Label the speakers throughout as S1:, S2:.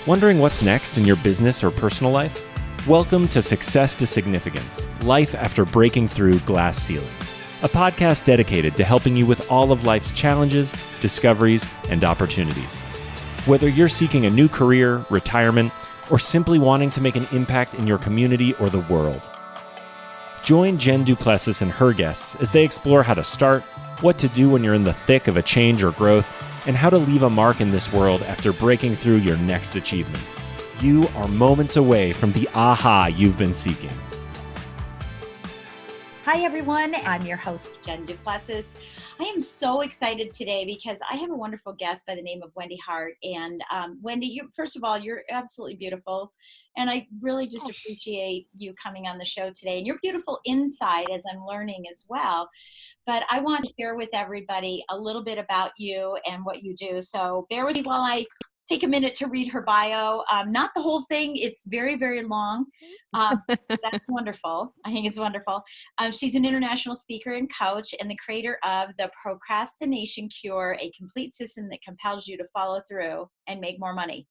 S1: Wondering what's next in your business or personal life? Welcome to Success to Significance, Life After Breaking Through Glass Ceilings, a podcast dedicated to helping you with all of life's challenges, discoveries, and opportunities. Whether you're seeking a new career, retirement, or simply wanting to make an impact in your community or the world. Join Jen Du Plessis and her guests as they explore how to start, what to do when you're in the thick of a change or growth, and how to leave a mark in this world after breaking through your next achievement. You are moments away from the aha you've been seeking.
S2: Hi, everyone. I'm your host, Jen Du Plessis. I am so excited today because I have a wonderful guest by the name of Wendy Hart. And Wendy, first of all, you're absolutely beautiful. And I really just appreciate you coming on the show today. And you're beautiful inside, as I'm learning as well. But I want to share with everybody a little bit about you and what you do. So bear with me while I take a minute to read her bio. Not the whole thing. It's very, very long. That's wonderful. I think it's wonderful. She's an international speaker and coach and the creator of the Procrastination Cure, a complete system that compels you to follow through and make more money.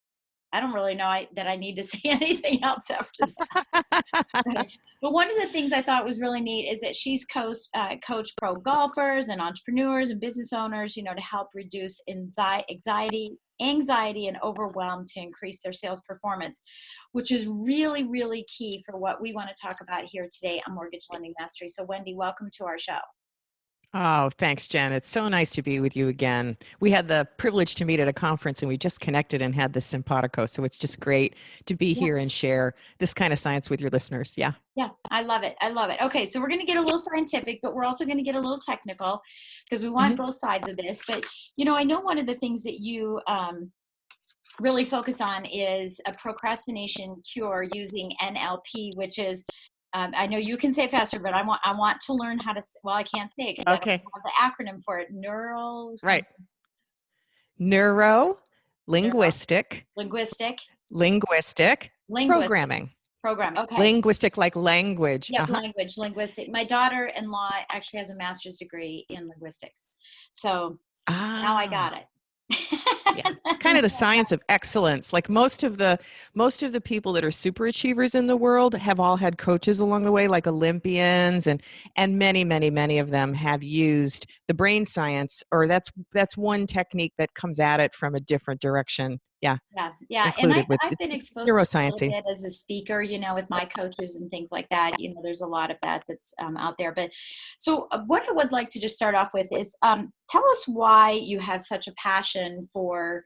S2: I don't really know that I need to say anything else after that. But one of the things I thought was really neat is that she's coached pro golfers and entrepreneurs and business owners, to help reduce anxiety and overwhelm to increase their sales performance, which is really, really key for what we want to talk about here today on Mortgage Lending Mastery. So Wendy, welcome to our show.
S3: Oh, thanks, Jen. It's so nice to be with you again. We had the privilege to meet at a conference and we just connected and had this simpatico. So it's just great to be here and share this kind of science with your listeners. Yeah.
S2: Yeah, I love it. I love it. Okay, so we're going to get a little scientific, but we're also going to get a little technical because we want both sides of this. But, I know one of the things that you really focus on is a procrastination cure using NLP, which is I know you can say it faster, but I want to learn how to. Well, I can't say it because I don't have the acronym for it.
S3: Right. Linguistic programming.
S2: Okay.
S3: Linguistic, like language.
S2: Yep, linguistic. My daughter-in-law actually has a master's degree in linguistics, so now I got it.
S3: Yeah, it's kind of the science of excellence. Like most of the people that are super achievers in the world have all had coaches along the way, like Olympians, and many of them have used the brain science, or that's one technique that comes at it from a different direction. Yeah.
S2: And I've been exposed to it a little
S3: neuroscience-y.
S2: bit as a speaker, with my coaches and things like that. There's a lot of that's out there. But so what I would like to just start off with is tell us why you have such a passion for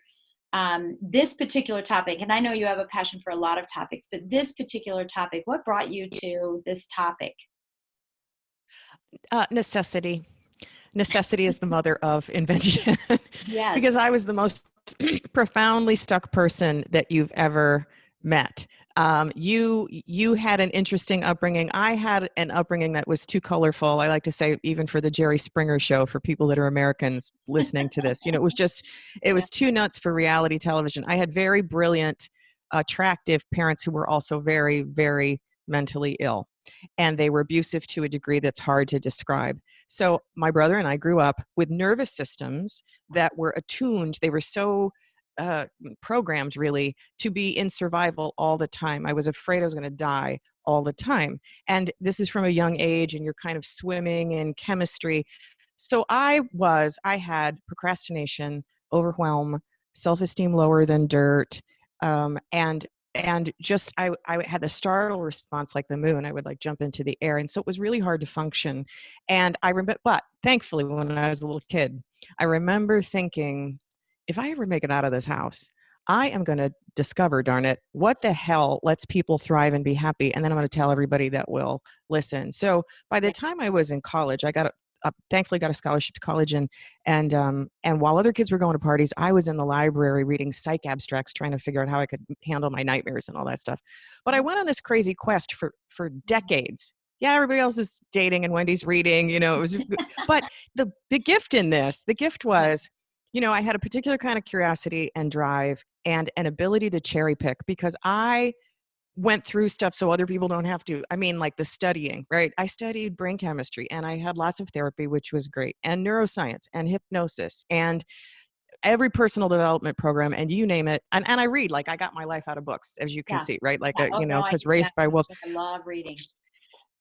S2: this particular topic. And I know you have a passion for a lot of topics, but this particular topic, what brought you to this topic?
S3: Necessity. Necessity is the mother of invention.
S2: Yes.
S3: Because I was the most profoundly stuck person that you've ever met. You had an interesting upbringing. I had an upbringing that was too colorful. I like to say, even for the Jerry Springer show, for people that are Americans listening to this, it was too nuts for reality television. I had very brilliant, attractive parents who were also very, very mentally ill. And they were abusive to a degree that's hard to describe. So my brother and I grew up with nervous systems that were attuned. They were so programmed, really, to be in survival all the time. I was afraid I was going to die all the time. And this is from a young age, and you're kind of swimming in chemistry. So I had procrastination, overwhelm, self-esteem lower than dirt, and just I had a startle response like the moon. I would jump into the air, and so it was really hard to function. And I remember, but thankfully, when I was a little kid, I remember thinking, if I ever make it out of this house, I am going to discover, darn it, what the hell lets people thrive and be happy, and then I'm going to tell everybody that will listen. So by the time I was in college, I thankfully got a scholarship to college, and while other kids were going to parties, I was in the library reading psych abstracts, trying to figure out how I could handle my nightmares and all that stuff. But I went on this crazy quest for decades. Yeah, everybody else is dating and Wendy's reading, it was, but the gift was, I had a particular kind of curiosity and drive and an ability to cherry pick, because I went through stuff so other people don't have to. I mean, like the studying, right? I studied brain chemistry and I had lots of therapy, which was great, and neuroscience and hypnosis and every personal development program, and you name it. And I read, like I got my life out of books, as you can
S2: Yeah.
S3: see, right? Like,
S2: Yeah. Oh,
S3: you know,
S2: no, I
S3: because
S2: do that
S3: raised by wolves.
S2: too. I love reading.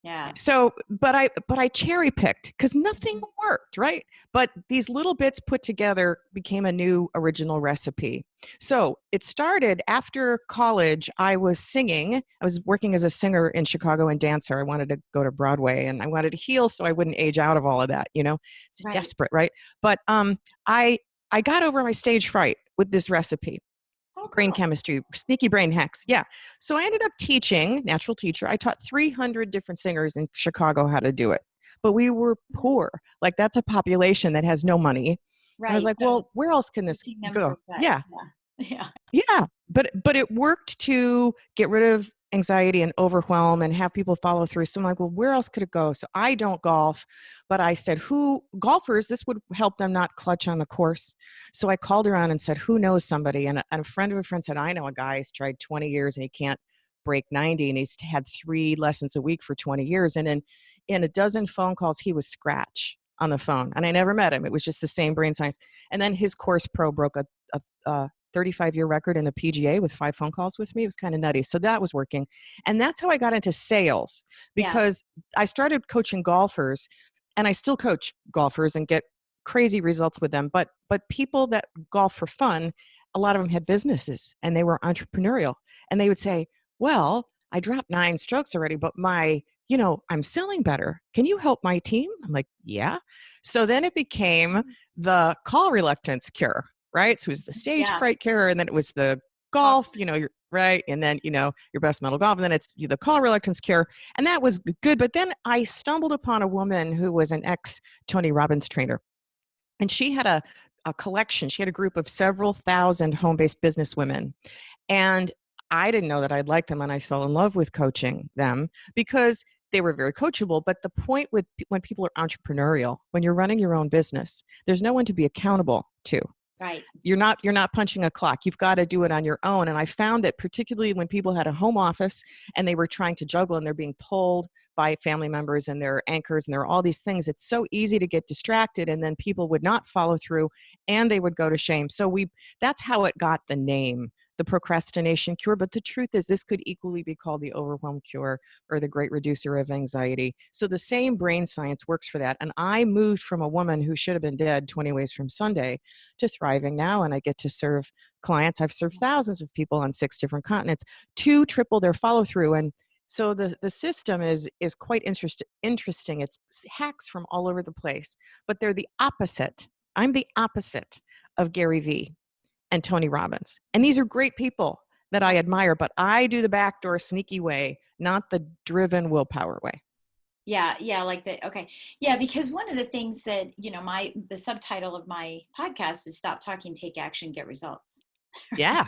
S2: Yeah.
S3: So, but I cherry picked because nothing worked, right? But these little bits put together became a new original recipe. So it started after college. I was singing. I was working as a singer in Chicago and dancer. I wanted to go to Broadway and I wanted to heal so I wouldn't age out of all of that, you know. It's
S2: Right.
S3: desperate, right? But I got over my stage fright with this recipe.
S2: Oh,
S3: Brain
S2: cool.
S3: chemistry, sneaky brain hacks. Yeah. So I ended up teaching, natural teacher. I taught 300 different singers in Chicago how to do it. But we were poor. Like that's a population that has no money. And I was
S2: Right.
S3: like,
S2: So
S3: well, where else can this
S2: teaching them
S3: go?
S2: for what?
S3: Yeah.
S2: Yeah.
S3: Yeah, but it worked to get rid of anxiety and overwhelm and have people follow through. So I'm like, well, where else could it go? So I don't golf, but I said, who golfers, this would help them not clutch on the course. So I called around and said, who knows somebody? And a friend of a friend said, I know a guy who's tried 20 years and he can't break 90 and he's had 3 lessons a week for 20 years. And in a dozen phone calls, he was scratch on the phone. And I never met him. It was just the same brain science. And then his course pro broke a 35-year record in the PGA with 5 phone calls with me. It was kind of nutty. So that was working. And that's how I got into sales
S2: Yeah.
S3: because I started coaching golfers and I still coach golfers and get crazy results with them. But people that golf for fun, a lot of them had businesses and they were entrepreneurial. And they would say, well, I dropped 9 strokes already, but I'm selling better. Can you help my team? I'm like, yeah. So then it became the call reluctance cure, right? So it was the stage
S2: Yeah.
S3: fright cure, and then it was the golf, you're right, and then your best mental golf, and then it's the call reluctance cure, and that was good. But then I stumbled upon a woman who was an ex Tony Robbins trainer, and she had a collection. She had a group of several thousand home-based business women, and I didn't know that I'd like them, and I fell in love with coaching them because they were very coachable. But the point with when people are entrepreneurial, when you're running your own business, there's no one to be accountable to.
S2: Right.
S3: You're not punching a clock. You've got to do it on your own. And I found that particularly when people had a home office and they were trying to juggle and they're being pulled by family members and their anchors and there are all these things, it's so easy to get distracted and then people would not follow through and they would go to shame. So that's how it got the name, the Procrastination Cure. But the truth is this could equally be called the Overwhelm Cure or the Great Reducer of Anxiety. So the same brain science works for that. And I moved from a woman who should have been dead 20 ways from Sunday to thriving now, and I get to serve clients. I've served thousands of people on 6 different continents to triple their follow through. And so the system is quite interesting. It's hacks from all over the place, but they're the opposite. I'm the opposite of Gary Vee and Tony Robbins. And these are great people that I admire, but I do the backdoor sneaky way, not the driven willpower way.
S2: Yeah. Okay. Yeah, because one of the things that, the subtitle of my podcast is Stop Talking, Take Action, Get Results.
S3: Yeah.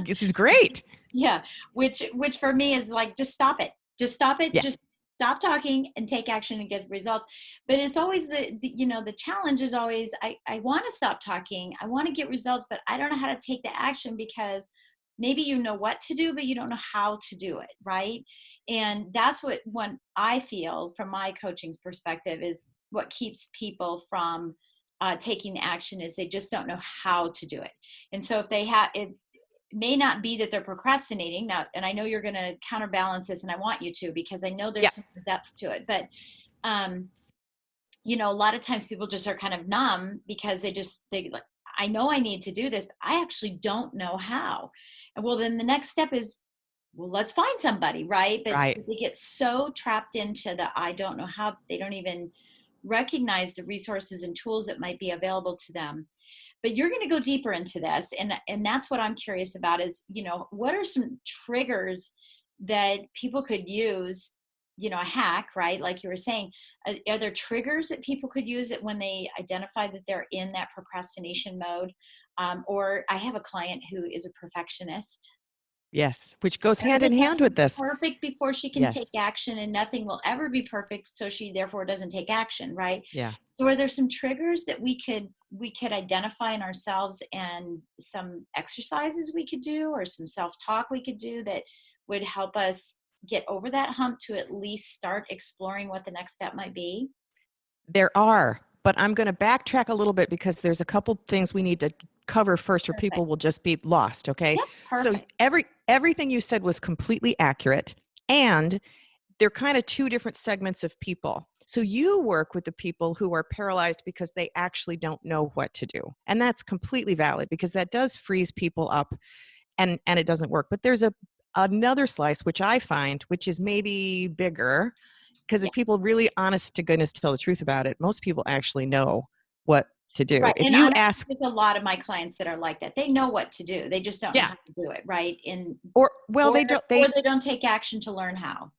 S3: This is great.
S2: Yeah. Which for me is like, just stop it. Just stop it.
S3: Yeah.
S2: Just stop talking and take action and get results. But it's always the challenge is always, I want to stop talking. I want to get results, but I don't know how to take the action because maybe you know what to do, but you don't know how to do it. Right. And that's what I feel from my coaching's perspective is what keeps people from taking action is they just don't know how to do it. And so if they have, it may not be that they're procrastinating now, and I know you're going to counterbalance this, and I want you to because I know there's some depth to it. But a lot of times people just are kind of numb because they like, I know I need to do this, but I actually don't know how. And well, then the next step is, well, let's find somebody, right? But they get so trapped into the I don't know how, they don't even recognize the resources and tools that might be available to them. But you're going to go deeper into this, and that's what I'm curious about is, what are some triggers that people could use, a hack, right? Like you were saying, are there triggers that people could use it when they identify that they're in that procrastination mode? Or I have a client who is a perfectionist.
S3: Yes, which goes hand in
S2: Everything has
S3: hand
S2: to
S3: with
S2: be
S3: this.
S2: perfect before she can take action, and nothing will ever be perfect, so she therefore doesn't take action, right?
S3: Yeah.
S2: So are there some triggers that we could identify in ourselves, and some exercises we could do or some self-talk we could do that would help us get over that hump to at least start exploring what the next step might be?
S3: There are, but I'm going to backtrack a little bit because there's a couple things we need to cover first or
S2: Perfect.
S3: people will just be lost, okay?
S2: Yep,
S3: So
S2: perfect.
S3: everything you said was completely accurate, and they're kind of two different segments of people. So you work with the people who are paralyzed because they actually don't know what to do. And that's completely valid because that does freeze people up and it doesn't work. But there's another slice, which I find, which is maybe bigger, because
S2: Yeah.
S3: if people really honest to goodness tell the truth about it, most people actually know what to do.
S2: Right.
S3: If
S2: And
S3: you
S2: I'm
S3: ask,
S2: with a lot of my clients that are like that. They know what to do. They just don't know
S3: yeah,
S2: how to do it. Right. And
S3: or well,
S2: or
S3: they don't,
S2: or they don't take action to learn how.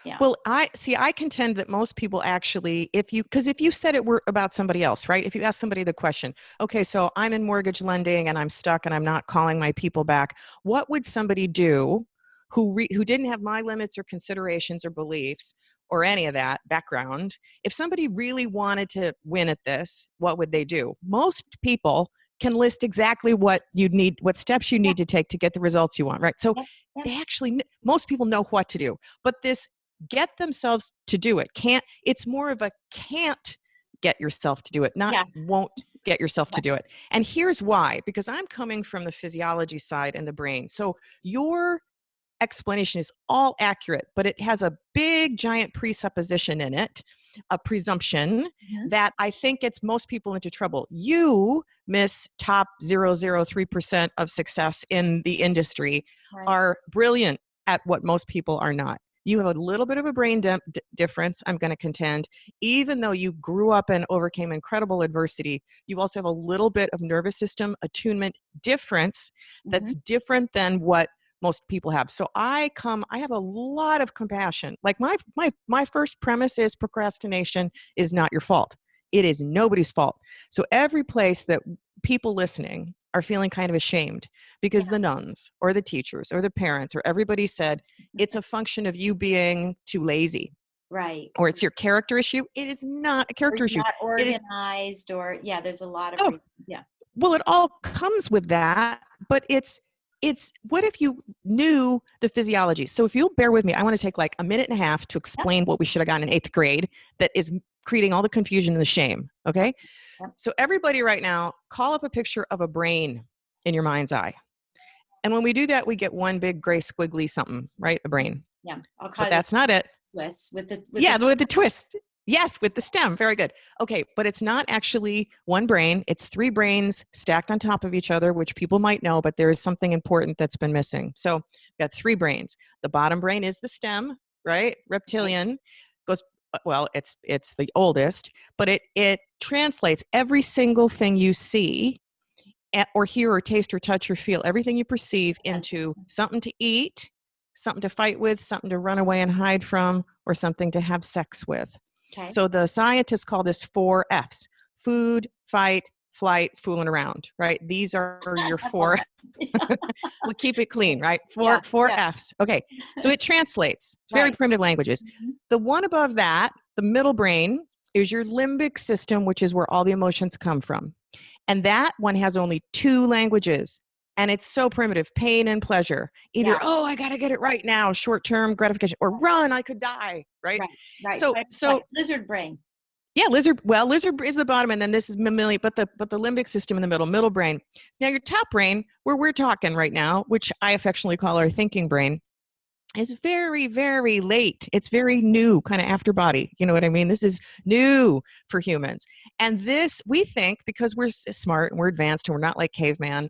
S2: Yeah.
S3: well, I contend that most people actually, because if you said it were about somebody else, right? If you ask somebody the question, okay, so I'm in mortgage lending and I'm stuck and I'm not calling my people back, what would somebody do who didn't have my limits or considerations or beliefs or any of that background? If somebody really wanted to win at this, what would they do? Most people can list exactly what you'd need, what steps you
S2: Yeah.
S3: need to take to get the results you want, right? So
S2: Yeah. Yeah.
S3: they actually, most people know what to do, but this get themselves to do it. It's more of a can't get yourself to do it, not
S2: Yeah.
S3: won't get yourself to
S2: Right.
S3: do it. And here's why, because I'm coming from the physiology side and the brain. So your explanation is all accurate, but it has a big giant presupposition in it, a presumption
S2: Mhm.
S3: that I think gets most people into trouble. You, miss top 0.003% of success in the industry,
S2: Right.
S3: are brilliant at what most people are not. You have a little bit of a brain difference, I'm going to contend. Even though you grew up and overcame incredible adversity, you also have a little bit of nervous system attunement difference that's
S2: Mhm.
S3: different than what most people have. So I have a lot of compassion. Like my first premise is procrastination is not your fault. It is nobody's fault. So every place that people listening are feeling kind of ashamed because the nuns or the teachers or the parents or everybody said it's a function of you being too lazy
S2: Right.
S3: or it's your character issue. It is not a
S2: Or
S3: character
S2: you're
S3: issue.
S2: not
S3: It is,
S2: organized, or yeah, there's a lot of
S3: oh,
S2: reasons. Yeah.
S3: well, it all comes with that, but it's what if you knew the physiology? So if you'll bear with me, I want to take like a minute and a half to
S2: Yep.
S3: explain what we should have gotten in 8th grade that is creating all the confusion and the shame, okay?
S2: Yep.
S3: So everybody right now, call up a picture of a brain in your mind's eye. And when we do that, we get one big gray squiggly something, right? A brain.
S2: Yeah. I'll
S3: But
S2: call it
S3: that's not it.
S2: twists with the
S3: Yeah, with the twist. Yes, with the stem. Very good. Okay, but it's not actually one brain. It's 3 brains stacked on top of each other, which people might know, but there is something important that's been missing. So we've got 3 brains. The bottom brain is the stem, right? Reptilian goes, well, it's the oldest, but it translates every single thing you see or hear or taste or touch or feel, everything you perceive into something to eat, something to fight with, something to run away and hide from, or something to have sex with.
S2: Okay.
S3: So the scientists call this 4 F's: food, fight, flight, fooling around, right? These are your
S2: I love
S3: 4.
S2: that.
S3: We'll keep it clean, right?
S2: Yeah.
S3: Four
S2: Yeah.
S3: F's. Okay. So it translates. It's very
S2: Right.
S3: primitive languages.
S2: Mhm.
S3: The one above that, the middle brain, is your limbic system, which is where all the emotions come from. And that one has only 2 languages. And it's so primitive: pain and pleasure. Either,
S2: Yeah.
S3: oh, I got to get it right now, short-term gratification, or run, I could die, right?
S2: Right. Right.
S3: So,
S2: Fight or
S3: so
S2: flight. Lizard brain.
S3: yeah, lizard is the bottom, and then this is mammalian, but the limbic system in the middle brain. Now your top brain, where we're talking right now, which I affectionately call our thinking brain, is very, very late. It's very new, kind of after body. You know what I mean? This is new for humans. And this, we think, because we're smart and we're advanced and we're not like cavemen,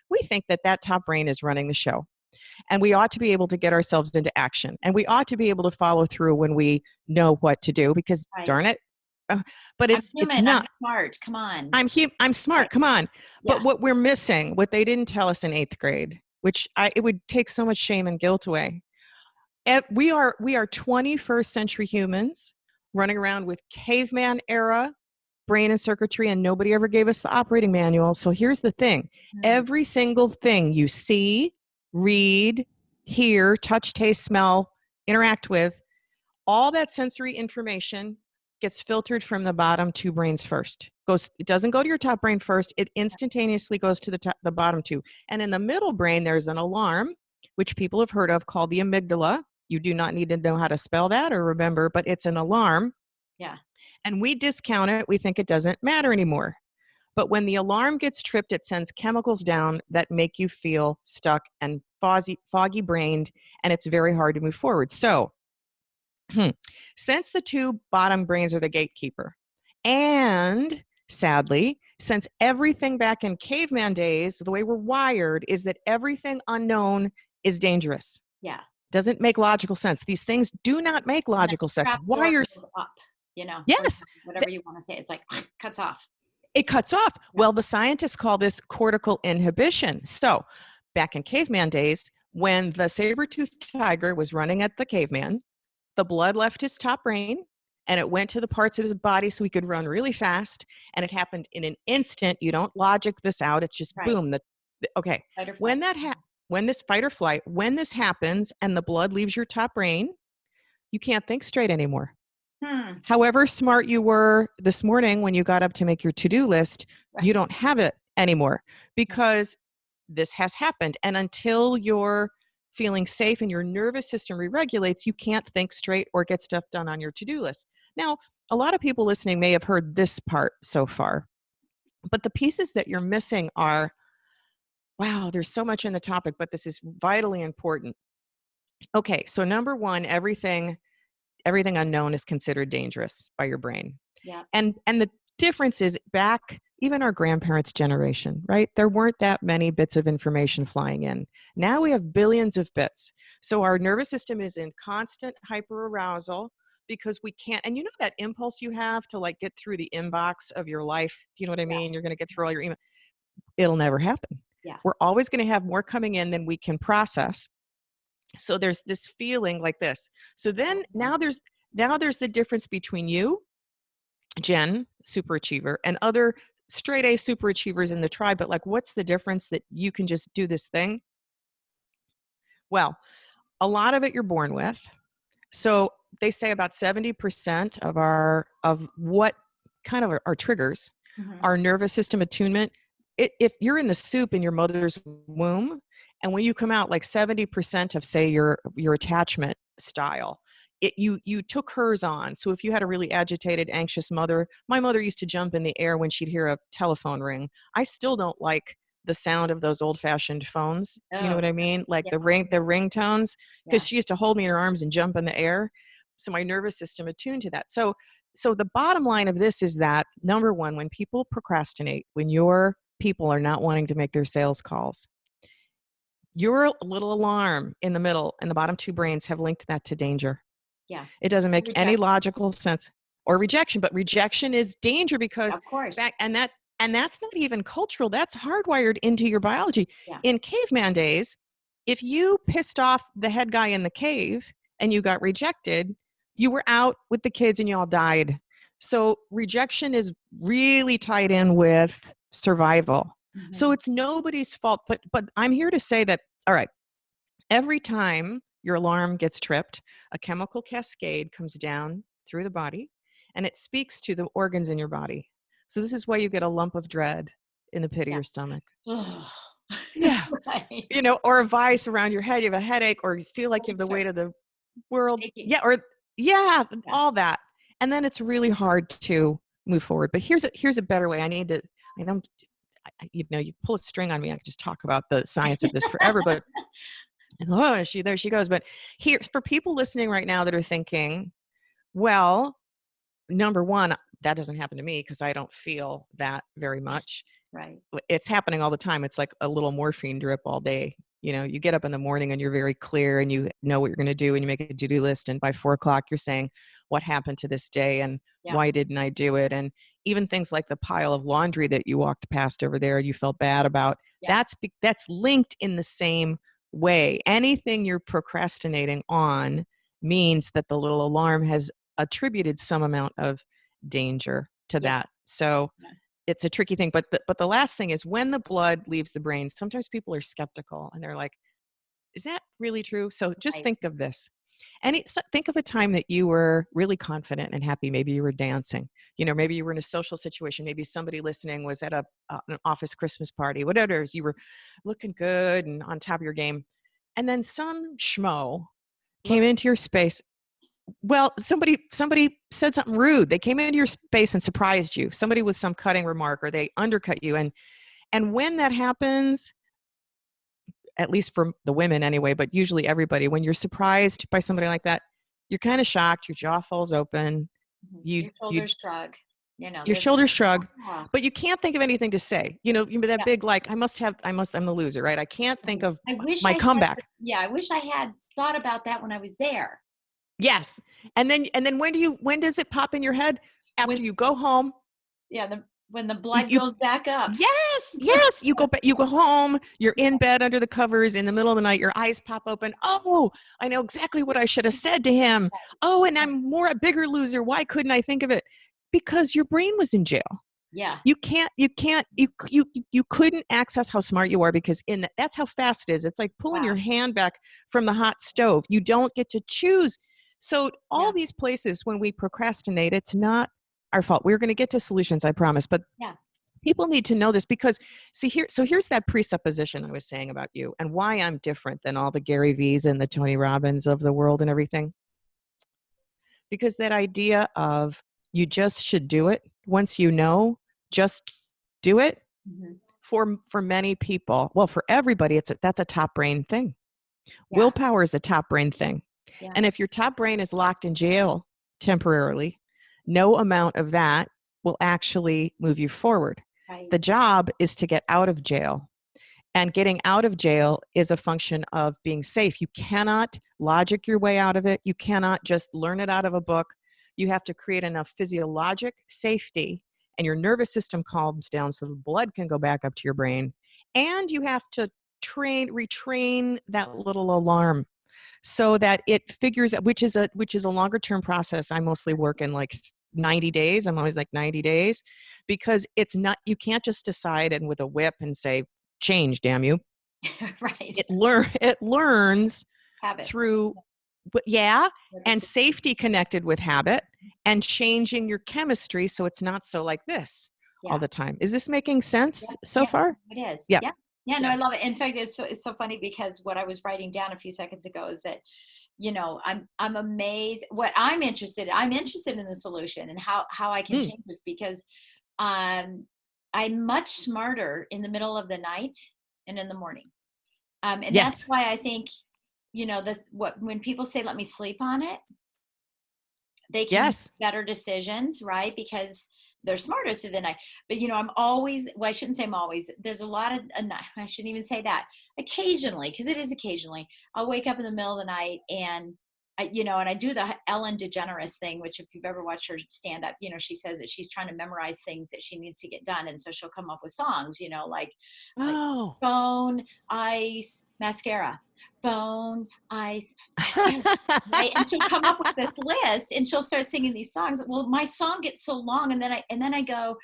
S3: we think that that top brain is running the show. And we ought to be able to get ourselves into action. And we ought to be able to follow through when we know what to do, because
S2: Right.
S3: darn it, but
S2: I'm
S3: it's
S2: human. I'm
S3: not.
S2: smart. Come on.
S3: I'm smart.
S2: Right.
S3: Come on.
S2: Yeah.
S3: But what we're missing, what they didn't tell us in 8th grade, which it would take so much shame and guilt away. We are 21st century humans running around with caveman era brain and circuitry, and nobody ever gave us the operating manual. So here's the thing:
S2: Mm.
S3: every single thing you see, read, hear, touch, taste, smell, interact with, all that sensory information gets filtered from the bottom 2 brains first. It doesn't go to your top brain first. It instantaneously goes to the bottom 2. And in the middle brain, there's an alarm, which people have heard of, called the amygdala. You do not need to know how to spell that or remember, but it's an alarm.
S2: Yeah.
S3: And we discount it. We think it doesn't matter anymore. But when the alarm gets tripped, it sends chemicals down that make you feel stuck and foggy brained, and it's very hard to move forward. So since the two bottom brains are the gatekeeper, and sadly, since everything back in caveman days, the way we're wired is that everything unknown is dangerous.
S2: Yeah.
S3: Doesn't make logical sense. These things do not make logical sense.
S2: Trap door goes up,
S3: Yes.
S2: whatever you want to say. It's like cuts off.
S3: It cuts off. Yeah. Well, the scientists call this cortical inhibition. So back in caveman days, when the saber-toothed tiger was running at the caveman, the blood left his top brain and it went to the parts of his body so he could run really fast. And it happened in an instant. You don't logic this out. It's just boom. Okay. When this fight or flight, when this happens and the blood leaves your top brain, you can't think straight anymore. However smart you were this morning when you got up to make your to-do list, you don't have it anymore because this has happened. And until you're feeling safe and your nervous system re-regulates, you can't think straight or get stuff done on your to-do list. Now, a lot of people listening may have heard this part so far, but the pieces that you're missing are, wow, there's so much in the topic, but this is vitally important. Okay, so number one, everything unknown is considered dangerous by your brain.
S2: Yeah.
S3: And the difference is back, even our grandparents' generation, right? There weren't that many bits of information flying in. Now we have billions of bits. So our nervous system is in constant hyperarousal because we can't, and you know that impulse you have to like get through the inbox of your life? Do you know what I mean? You're going to get through all your email. It'll never happen.
S2: Yeah.
S3: We're always going to have more coming in than we can process. So there's this feeling like this. So then now there's the difference between you, Jen, superachiever, and other straight A superachievers in the tribe. But like, what's the difference that you can just do this thing? Well, a lot of it you're born with. So they say about 70% of what kind of our triggers, our nervous system attunement. If you're in the soup in your mother's womb, and when you come out, like 70% of, say, your attachment style, you took hers on. So if you had a really agitated, anxious mother, my mother used to jump in the air when she'd hear a telephone ring. I still don't like the sound of those old-fashioned phones. Do you know what I mean? Like the ringtones, because she used to hold me in her arms and jump in the air. So my nervous system attuned to that. So the bottom line of this is that, number one, when people procrastinate, when your people are not wanting to make their sales calls, your little alarm in the middle and the bottom two brains have linked that to danger.
S2: Yeah.
S3: It doesn't make any logical sense. Or rejection, but rejection is danger because
S2: of course.
S3: And that's not even cultural. That's hardwired into your biology.
S2: Yeah.
S3: In caveman days, if you pissed off the head guy in the cave and you got rejected, you were out with the kids and you all died. So rejection is really tied in with survival. So it's nobody's fault, but I'm here to say that, all right, every time your alarm gets tripped, a chemical cascade comes down through the body and it speaks to the organs in your body. So this is why you get a lump of dread in the pit of your stomach. Yeah.
S2: Right.
S3: You know, or a vice around your head, you have a headache, or you feel like you have the weight of the world.
S2: Shaking.
S3: Yeah, all that. And then it's really hard to move forward. But here's a better way. You pull a string on me, I could just talk about the science of this forever, but there she goes. But here, for people listening right now that are thinking, well, number one, that doesn't happen to me because I don't feel that very much.
S2: Right.
S3: It's happening all the time. It's like a little morphine drip all day. You know, you get up in the morning and you're very clear and you know what you're going to do and you make a to-do list. And by 4 o'clock, you're saying, what happened to this day and why didn't I do it? And even things like the pile of laundry that you walked past over there, you felt bad about. Yeah. That's linked in the same way. Anything you're procrastinating on means that the little alarm has attributed some amount of danger to that. So it's a tricky thing. But the last thing is when the blood leaves the brain, sometimes people are skeptical and they're like, is that really true? So just think of this. Think of a time that you were really confident and happy. Maybe you were dancing. You know, maybe you were in a social situation. Maybe somebody listening was at an office Christmas party. Whatever it is, you were looking good and on top of your game. And then some schmo came into your space. Well, somebody said something rude. They came into your space and surprised you. Somebody with some cutting remark, or they undercut you. And when that happens, at least for the women anyway, but usually everybody, when you're surprised by somebody like that, you're kind of shocked. Your jaw falls open. You
S2: Your shoulders shrug.
S3: your
S2: There's
S3: shoulders shrug,
S2: ah,
S3: but you can't think of anything to say. You know that
S2: yeah.
S3: big like I'm the loser, right? I can't think of
S2: I wish
S3: my
S2: I had.
S3: comeback.
S2: Yeah, I wish I had thought about that when I was there.
S3: Yes. And then when does it pop in your head? After
S2: When
S3: you go home,
S2: yeah, when the
S3: you,
S2: blood
S3: you
S2: goes back up.
S3: yes, you go home, you're in bed under the covers in the middle of the night, your eyes pop open. Oh, I know exactly what I should have said to him. Oh, and I'm a bigger loser. Why couldn't I think of it? Because your brain was in jail.
S2: Yeah,
S3: You couldn't access how smart you are, because that's how fast it is. It's like pulling
S2: wow.
S3: your hand back from the hot stove. You don't get to choose. So all
S2: Yeah,
S3: these places, when we procrastinate, it's not our fault. We're going to get to solutions, I promise. But
S2: yeah.
S3: people need to know this, because here's that presupposition I was saying about you and why I'm different than all the Gary V's and the Tony Robbins of the world and everything. Because that idea of you just should do it once you know, just do it.
S2: Hmm.
S3: For many people, well, for everybody, that's a top brain thing.
S2: Yeah,
S3: Willpower is a top brain thing.
S2: yeah.
S3: And if your top brain is locked in jail temporarily, no amount of that will actually move you forward.
S2: Right.
S3: The job is to get out of jail. And getting out of jail is a function of being safe. You cannot logic your way out of it. You cannot just learn it out of a book. You have to create enough physiologic safety, and your nervous system calms down so the blood can go back up to your brain. And you have to retrain that little alarm so that it figures out, which is a longer term process. I mostly work in like 90 days. I'm always like 90 days, because it's not, you can't just decide and with a whip and say, change, damn you.
S2: Right.
S3: It learns
S2: Habit.
S3: through, yeah, and
S2: Repetition.
S3: safety connected with habit, and changing your chemistry so it's not so like this all
S2: Yeah.
S3: the time. Is this making
S2: Yeah.
S3: sense so
S2: Yeah.
S3: far?
S2: It is.
S3: Yeah.
S2: Yeah. Yeah. No,
S3: Yeah.
S2: I love it. In fact, it's so funny because what I was writing down a few seconds ago is that I'm amazed. I'm interested in the solution and how I can
S3: Mm,
S2: change this, because um I'm much smarter in the middle of the night and in the morning. And that's
S3: yes.
S2: why I think, when people say let me sleep on it, they can make
S3: Yes.
S2: better decisions, right? Because they're smarter through the night. But I'm always, well, I shouldn't say I'm always, there's a lot of, I shouldn't even say that. Occasionally, because it is occasionally, I'll wake up in the middle of the night and and I do the Ellen DeGeneres thing, which if you've ever watched her stand up, she says that she's trying to memorize things that she needs to get done. And so she'll come up with songs, like
S3: Oh.
S2: phone, ice, mascara, phone, ice, mascara, right? And she'll come up with this list and she'll start singing these songs. Well, my song gets so long, and then I go,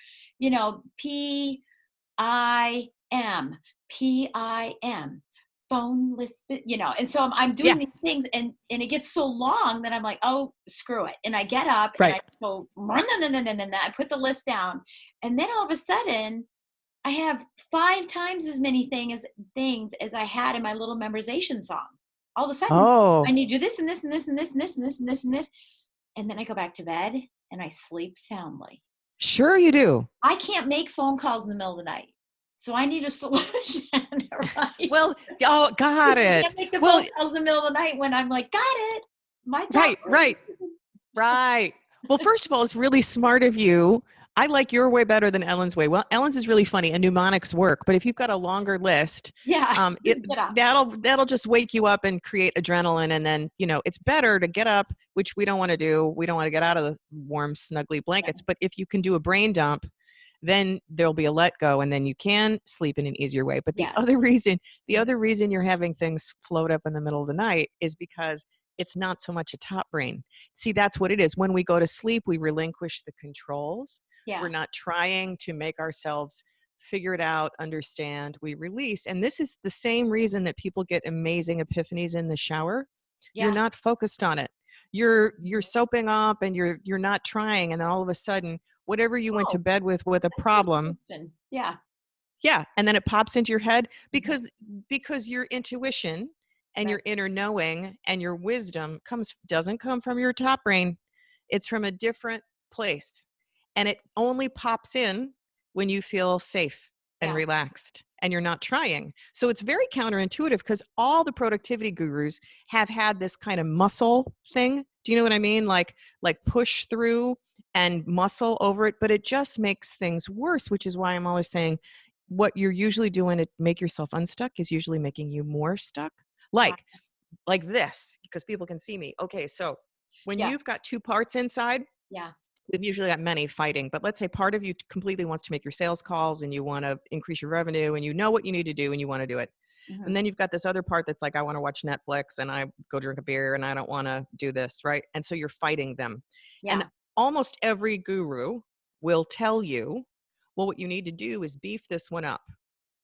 S2: P-I-M, P-I-M, phone list, and so I'm doing
S3: Yeah.
S2: these things, and it gets so long that I'm like, oh, screw it. And I get up and
S3: Right.
S2: I go, I put the list down, and then all of a sudden I have 5 times as many things as I had in my little memorization song. All of a sudden, I
S3: Oh,
S2: need to do this and this and this and this and this and this and this and this. And then I go back to bed and I sleep soundly.
S3: sure you do.
S2: I can't make phone calls in the middle of the night. So I need a solution, right?
S3: Well, oh, got
S2: I
S3: it.
S2: can't make the
S3: Well,
S2: phone calls in the middle of the night when I'm like, got it. My top
S3: right, right. Right. Well, first of all, it's really smart of you. I like your way better than Ellen's way. Well, Ellen's is really funny, and mnemonics work. But if you've got a longer list,
S2: Yeah,
S3: it
S2: just get up.
S3: that'll just wake you up and create adrenaline. And then it's better to get up, which we don't want to do. We don't want to get out of the warm, snuggly blankets. But if you can do a brain dump, then there'll be a let go, and then you can sleep in an easier way. But the
S2: Yes.
S3: other reason, you're having things float up in the middle of the night is because it's not so much a top brain. See, that's what it is. When we go to sleep, we relinquish the controls. We're
S2: Yeah.
S3: not trying to make ourselves figure it out, understand, we release. And this is the same reason that people get amazing epiphanies in the shower. You're
S2: Yeah.
S3: not focused on it. You're soaping up, and you're not trying, and then all of a sudden, whatever you went to
S2: Oh,
S3: bed with a
S2: that's the
S3: problem,
S2: solution. Yeah.
S3: yeah, and then it pops into your head
S2: Mhm.
S3: because your intuition And
S2: Right.
S3: your inner knowing and your wisdom doesn't come from your top brain. It's from a different place. And it only pops in when you feel safe and
S2: Yeah.
S3: relaxed and you're not trying. So it's very counterintuitive because all the productivity gurus have had this kind of muscle thing. Do you know what I mean? Like push through and muscle over it, but it just makes things worse, which is why I'm always saying what you're usually doing to make yourself unstuck is usually making you more stuck.
S2: Yeah.
S3: Like this, because people can see me. Okay, so when
S2: Yeah.
S3: you've got two parts inside,
S2: Yeah.
S3: we've usually got many fighting, but let's say part of you completely wants to make your sales calls and you want to increase your revenue and you know what you need to do and you want to do it.
S2: Hmm.
S3: And then you've got this other part that's like, I want to watch Netflix and I go drink a beer and I don't want to do this, right? And so you're fighting them. And
S2: Yeah.
S3: almost every guru will tell you, well, what you need to do is beef this one up,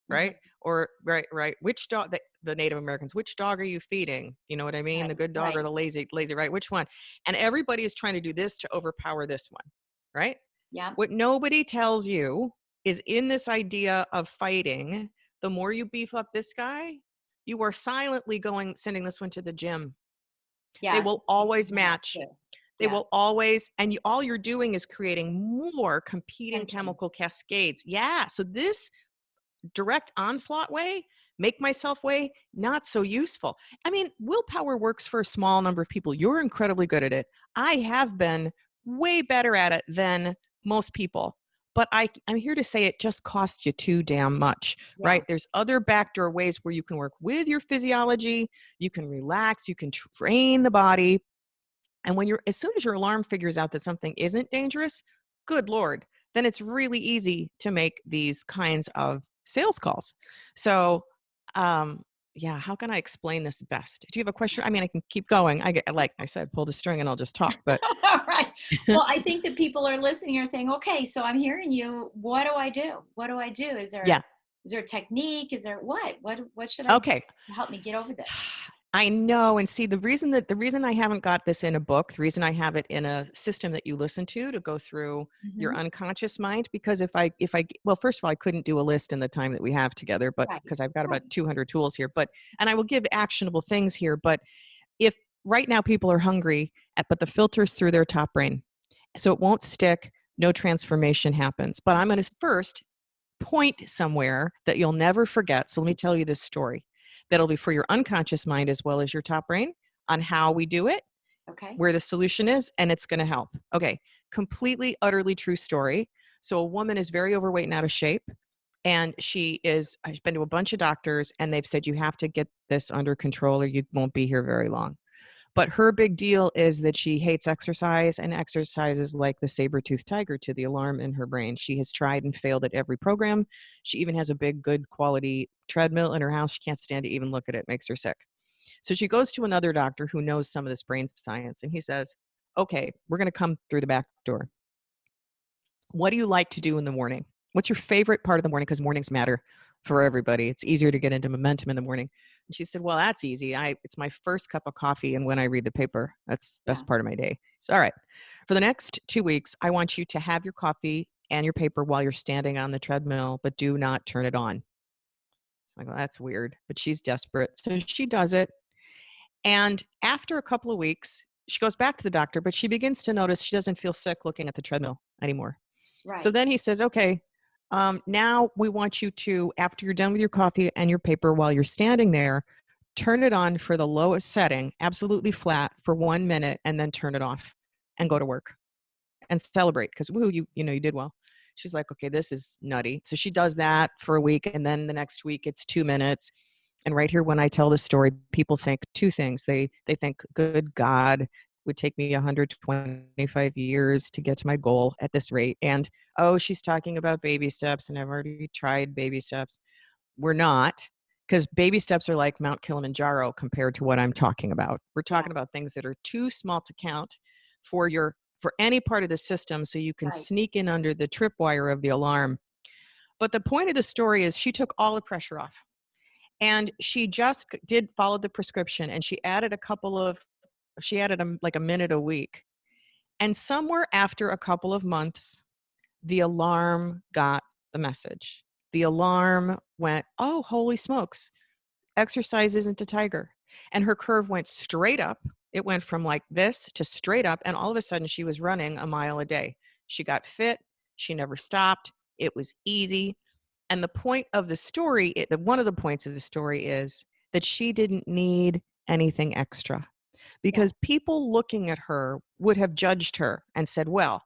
S2: Hmm.
S3: right? Or right. Which dog, the Native Americans, which dog are you feeding? You know what I mean? The
S2: Right.
S3: good dog
S2: Right.
S3: or the lazy, right? Which one? And everybody is trying to do this to overpower this one, right?
S2: Yeah.
S3: What nobody tells you is in this idea of fighting, the more you beef up this guy, you are silently sending this one to the gym. They
S2: Yeah.
S3: will
S2: You
S3: always
S2: know that
S3: match.
S2: too.
S3: They
S2: Yeah.
S3: will always, and all you're doing is creating more competing
S2: Tension.
S3: chemical cascades. Yeah. So this direct onslaught way, make myself way, not so useful. I mean, willpower works for a small number of people. You're incredibly good at it. I have been way better at it than most people. But I'm here to say it just costs you too damn much,
S2: Yeah.
S3: right? There's other backdoor ways where you can work with your physiology, you can relax, you can train the body. And as soon as your alarm figures out that something isn't dangerous, good Lord, then it's really easy to make these kinds of sales calls. So, yeah, how can I explain this best? Do you have a question? I mean, I can keep going. Like I said, pull the string and I'll just talk, but
S2: All right. Well, I think that people are listening and saying, okay, so I'm hearing you. What do I do? What do I do?
S3: yeah.
S2: Is there a technique? Is there what should I do
S3: Okay.
S2: to help me get over this?
S3: I know. And see, the reason I haven't got this in a book, the reason I have it in a system that you listen to go through your
S2: Hmm.
S3: unconscious mind, because well, first of all, I couldn't do a list in the time that we have together, but
S2: Right.
S3: because I've got about
S2: Right.
S3: 200 tools here, and I will give actionable things here, but if right now people are hungry, but the filter's through their top brain, so it won't stick, no transformation happens. But I'm going to first point somewhere that you'll never forget. So let me tell you this story that'll be for your unconscious mind as well as your top brain on how we do it,
S2: Okay.
S3: where the solution is, and it's going to help. Okay, completely, utterly true story. So a woman is very overweight and out of shape. And I've been to a bunch of doctors and they've said, you have to get this under control or you won't be here very long. But her big deal is that she hates exercise, and exercise is like the saber-toothed tiger to the alarm in her brain. She has tried and failed at every program. She even has a big, good quality treadmill in her house. She can't stand to even look at it. It makes her sick. So she goes to another doctor who knows some of this brain science, and he says, okay, we're going to come through the back door. What do you like to do in the morning? What's your favorite part of the morning? Because mornings matter for everybody. It's easier to get into momentum in the morning. And she said, well, that's easy. It's my first cup of coffee and when I read the paper. That's the
S2: Yeah.
S3: best part of my day. So, all right. For the next 2 weeks, I want you to have your coffee and your paper while you're standing on the treadmill, but do not turn it on. She's like, well, that's weird. But she's desperate. So she does it. And after a couple of weeks, she goes back to the doctor, but she begins to notice she doesn't feel sick looking at the treadmill anymore. So
S2: Right.
S3: then he says, okay, now we want you to, after you're done with your coffee and your paper, while you're standing there, turn it on for the lowest setting, absolutely flat for 1 minute, and then turn it off and go to work and celebrate because, woo, you did well. She's like, okay, this is nutty. So she does that for a week. And then the next week it's 2 minutes. And right here, when I tell the story, people think two things. They think, good God, it would take me 125 years to get to my goal at this rate. And, oh, she's talking about baby steps, and I've already tried baby steps. We're not, because baby steps are like Mount Kilimanjaro compared to what I'm talking about. We're
S2: Yeah.
S3: talking about things that are too small to count for any part of the system, so you can
S2: Right.
S3: sneak in under the tripwire of the alarm. But the point of the story is she took all the pressure off. And she just did follow the prescription, and she added like a minute a week. And somewhere after a couple of months, the alarm got the message. The alarm went, oh, holy smokes, exercise isn't a tiger. And her curve went straight up. It went from like this to straight up. And all of a sudden she was running a mile a day. She got fit. She never stopped. It was easy. And the point of the story, one of the points of the story is that she didn't need anything extra, because people looking at her would have judged her and said, well,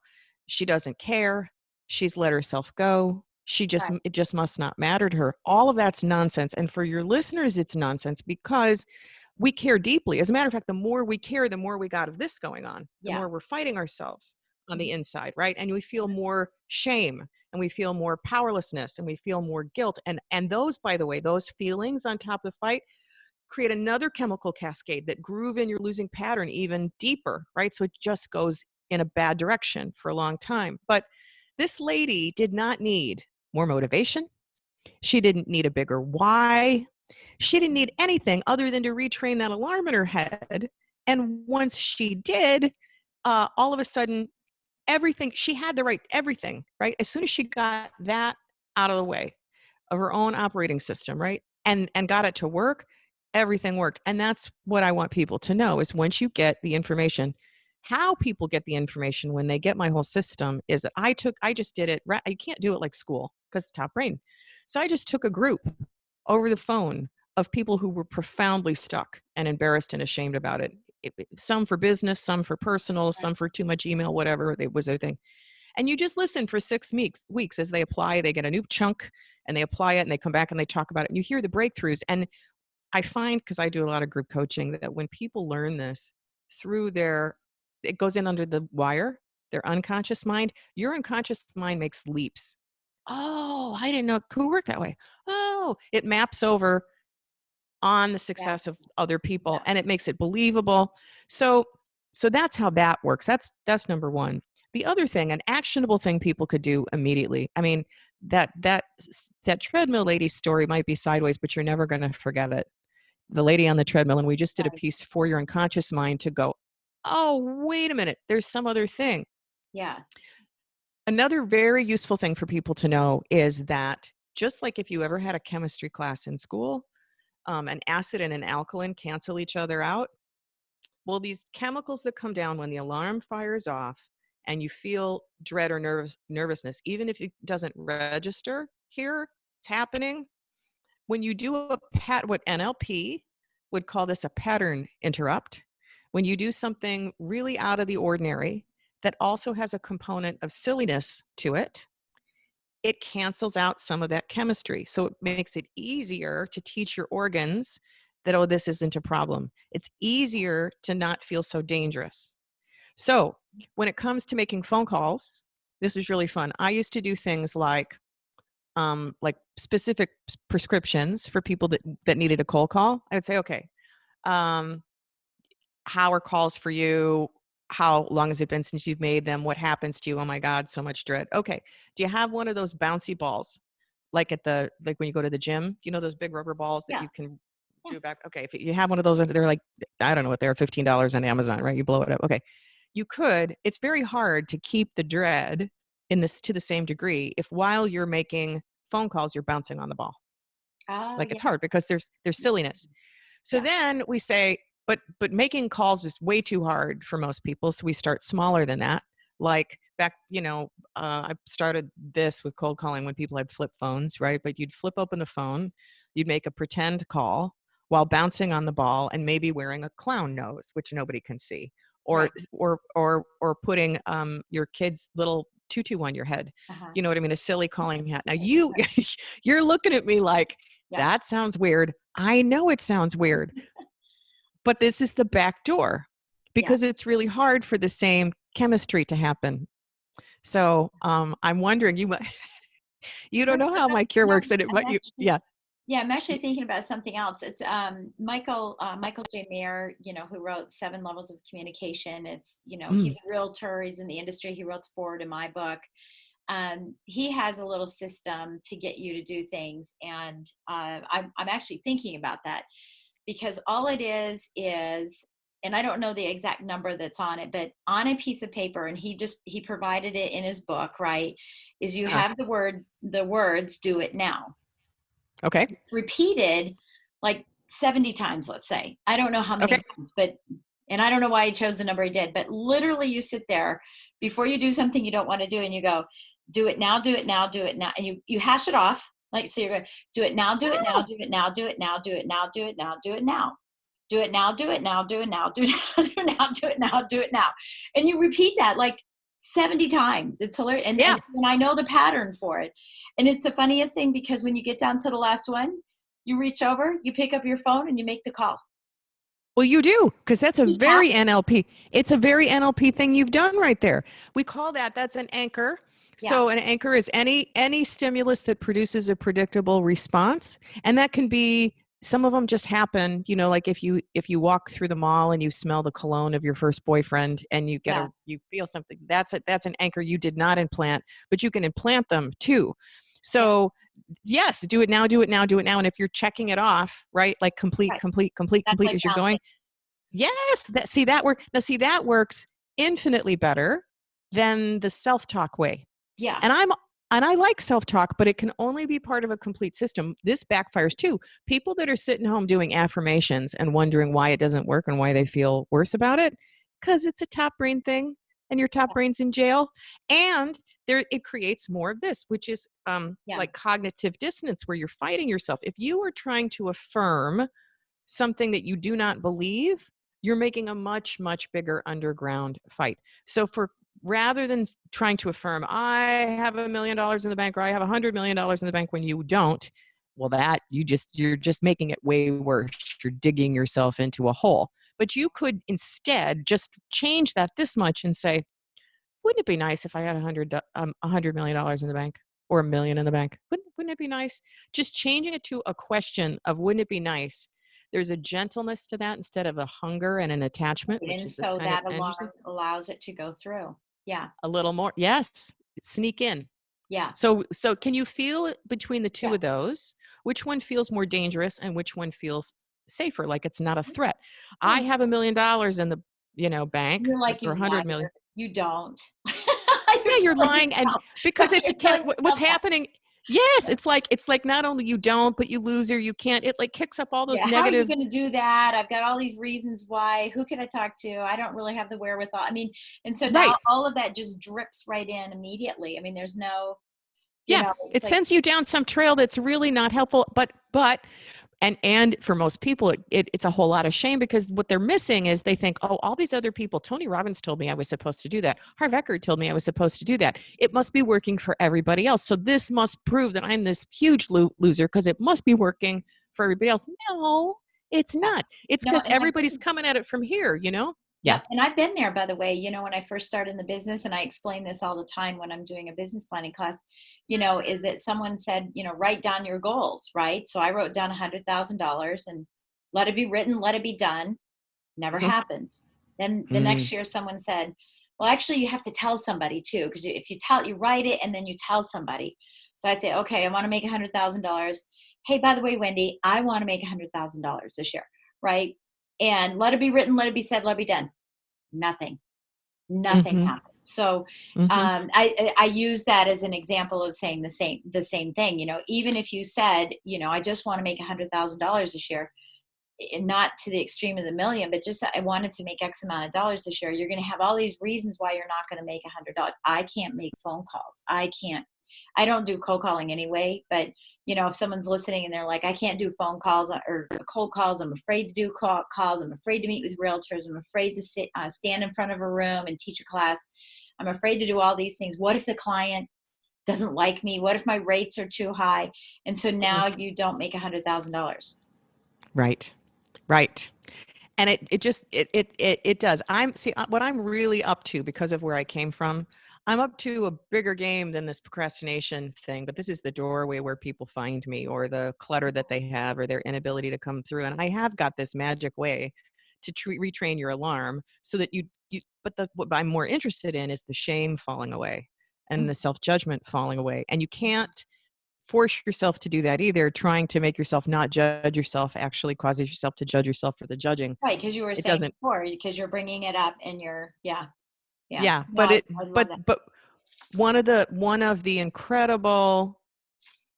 S3: she doesn't care. She's let herself go. It just must not matter to her. All of that's nonsense. And for your listeners, it's nonsense because we care deeply. As a matter of fact, the more we care, the more we got of this going on, the more we're fighting ourselves on the inside, right? And we feel more shame, and we feel more powerlessness, and we feel more guilt. And those, by the way, those feelings on top of the fight create another chemical cascade that groove in your losing pattern even deeper, right? So it just goes in a bad direction for a long time. But this lady did not need more motivation. She didn't need a bigger why. She didn't need anything other than to retrain that alarm in her head. And once she did, all of a sudden, she had the right, everything, right? As soon as she got that out of the way of her own operating system, right? And got it to work, everything worked. And that's what I want people to know is once you get the information, how people get the information when they get my whole system is that I just did it. You can't do it like school because it's top brain. So I just took a group over the phone of people who were profoundly stuck and embarrassed and ashamed about it. Some for business, some for personal, some for too much email, whatever it was their thing. And you just listen for 6 weeks as they apply. They get a new chunk and they apply it and they come back and they talk about it. And you hear the breakthroughs. And I find, because I do a lot of group coaching, that when people learn this through it goes in under the wire, their unconscious mind. Your unconscious mind makes leaps. Oh, I didn't know it could work that way. Oh, it maps over on the success of other people and it makes it believable. So that's how that works. That's number one. The other thing, an actionable thing people could do immediately. I mean, that treadmill lady story might be sideways, but you're never going to forget it. The lady on the treadmill, and we just did a piece for your unconscious mind to go, oh, wait a minute, there's some other thing.
S2: Yeah.
S3: Another very useful thing for people to know is that just like if you ever had a chemistry class in school, an acid and an alkaline cancel each other out. Well, these chemicals that come down when the alarm fires off and you feel dread or nervousness, even if it doesn't register here, it's happening. When you do what NLP would call this a pattern interrupt, when you do something really out of the ordinary that also has a component of silliness to it, it cancels out some of that chemistry. So it makes it easier to teach your organs that, oh, this isn't a problem. It's easier to not feel so dangerous. So when it comes to making phone calls, this was really fun. I used to do things like specific prescriptions for people that needed a cold call. I would say, okay, how are calls for you? How long has it been since you've made them? What happens to you? Oh my God, so much dread. Okay. Do you have one of those bouncy balls? Like when you go to the gym, you know, those big rubber balls that you can do back. Okay. If you have one of those, they're like, I don't know what they're, $15 on Amazon, right? You blow it up. Okay. It's very hard to keep the dread to the same degree if while you're making phone calls, you're bouncing on the ball. It's hard because there's silliness. So then we say, but making calls is way too hard for most people. So we start smaller than that. Like back, I started this with cold calling when people had flip phones, right? But you'd flip open the phone, you'd make a pretend call while bouncing on the ball and maybe wearing a clown nose, which nobody can see, or putting your kid's little tutu on your head. You know what I mean? A silly calling hat. Now you're looking at me like, that sounds weird. I know it sounds weird. But this is the back door because it's really hard for the same chemistry to happen. So I'm wondering, you don't know how my cure works, and it might
S2: Yeah, I'm actually thinking about something else. It's Michael J. Mayer, who wrote 7 Levels of Communication. It's he's a realtor. He's in the industry. He wrote the foreword in my book. He has a little system to get you to do things, and I'm actually thinking about that. Because all it is, and I don't know the exact number that's on it, but on a piece of paper, and he provided it in his book, right, is you have the words, do it now.
S3: Okay.
S2: It's repeated like 70 times, let's say. I don't know how many
S3: Okay.
S2: times, but, and I don't know why I chose the number I did, but literally you sit there before you do something you don't want to do and you go, do it now, do it now, do it now. And you hash it off. Like, so you're going, do it now, do it now,
S3: Oh,
S2: do it now, do it now, do it now, do it now, do it now. Do it now, do it now, do it now, do it now, do it now, do it now, do it now. And you repeat that like 70 times. It's hilarious.
S3: yeah.
S2: And I know the pattern for it. And it's the funniest thing because when you get down to the last one, you reach over, you pick up your phone and you make the call.
S3: Well, you do, because that's a
S2: Just
S3: very
S2: happen.
S3: NLP. It's a very NLP thing you've done right there. We call that's an anchor.
S2: Yeah.
S3: So an anchor is any stimulus that produces a predictable response, and that can be, some of them just happen, like if you walk through the mall and you smell the cologne of your first boyfriend and you
S2: Yeah.
S3: you feel something, that's an anchor you did not implant, but you can implant them too. So yes, do it now, do it now, do it now. And if you're checking it off, right, like complete,
S2: Right.
S3: complete, complete,
S2: That's
S3: complete
S2: like
S3: as you're
S2: bouncing.
S3: going, yes, that work. Now see, that works infinitely better than the self-talk way.
S2: Yeah.
S3: And I like self-talk, but it can only be part of a complete system. This backfires too. People that are sitting home doing affirmations and wondering why it doesn't work and why they feel worse about it, because it's a top brain thing and your top brain's in jail. And it creates more of this, which is
S2: Yeah.
S3: like cognitive dissonance, where you're fighting yourself. If you are trying to affirm something that you do not believe, you're making a much, much bigger underground fight. So rather than trying to affirm, I have $1 million in the bank, or I have $100 million in the bank, when you don't, well, you're just making it way worse. You're digging yourself into a hole. But you could instead just change that this much and say, wouldn't it be nice if I had $100 million in the bank, or $1 million in the bank? Wouldn't it be nice? Just changing it to a question of, wouldn't it be nice? There's a gentleness to that instead of a hunger and an attachment, which
S2: And
S3: is this
S2: so
S3: kind of
S2: that
S3: interesting.
S2: alarm allows it to go through. Yeah.
S3: A little more, yes, sneak in.
S2: Yeah.
S3: So can you feel between the two
S2: Yeah.
S3: of those, which one feels more dangerous and which one feels safer, like it's not a threat? I
S2: Well,
S3: have $1 million in the bank,
S2: you're like,
S3: or
S2: you
S3: 100 million.
S2: liar. You don't.
S3: Yeah,
S2: You're
S3: you're
S2: telling
S3: lying, and
S2: yourself,
S3: because
S2: right?
S3: it's
S2: You're telling
S3: what's
S2: yourself that.
S3: happening. Yes, it's like not only you don't, but you lose, or you can't. It like kicks up all those
S2: Yeah. How are you
S3: negative.
S2: going to do that? I've got all these reasons why. Who can I talk to? I don't really have the wherewithal. I mean, and so now
S3: Right.
S2: all of that just drips right in immediately. I mean, there's no,
S3: Yeah,
S2: it's
S3: it
S2: like,
S3: sends you down some trail that's really not helpful. But and for most people, it's a whole lot of shame, because what they're missing is they think, oh, all these other people, Tony Robbins told me I was supposed to do that. Harv Eker told me I was supposed to do that. It must be working for everybody else. So this must prove that I'm this huge loser, because it must be working for everybody else. No, it's
S2: yeah.
S3: not. It's
S2: No,
S3: because
S2: and I've
S3: everybody's
S2: been,
S3: coming at it from here, Yeah.
S2: yep. And I've been there, by the way, when I first started in the business, and I explain this all the time when I'm doing a business planning class, is that someone said, write down your goals, right? So I wrote down $100,000 and let it be written, let it be done. Never happened. Then the
S3: Mm,
S2: next year, someone said, well, actually, you have to tell somebody too, because if you write it and then you tell somebody. So I'd say, okay, I want to make $100,000. Hey, by the way, Wendy, I want to make $100,000 this year, right? And let it be written, let it be said, let it be done. Nothing
S3: mm-hmm,
S2: happened. So
S3: mm-hmm.
S2: I use that as an example of saying the same thing. Even if you said, I just want to make $100,000 this year, not to the extreme of the million, but just I wanted to make X amount of dollars this year. You're going to have all these reasons why you're not going to make $100. I can't make phone calls. I don't do cold calling anyway, but if someone's listening and they're like, I can't do phone calls or cold calls, I'm afraid to do calls. I'm afraid to meet with realtors. I'm afraid to stand in front of a room and teach a class. I'm afraid to do all these things. What if the client doesn't like me? What if my rates are too high? And so now you don't make $100,000.
S3: Right. Right. And it does. What I'm really up to, because of where I came from. I'm up to a bigger game than this procrastination thing, but this is the doorway where people find me, or the clutter that they have, or their inability to come through. And I have got this magic way to retrain your alarm, so that what I'm more interested in is the shame falling away and the self-judgment falling away. And you can't force yourself to do that either. Trying to make yourself not judge yourself actually causes yourself to judge yourself for the judging.
S2: Right, because you were
S3: It
S2: saying
S3: doesn't.
S2: before, because you're bringing it up and yeah, yeah.
S3: Yeah,
S2: No, I love that.
S3: but one of the incredible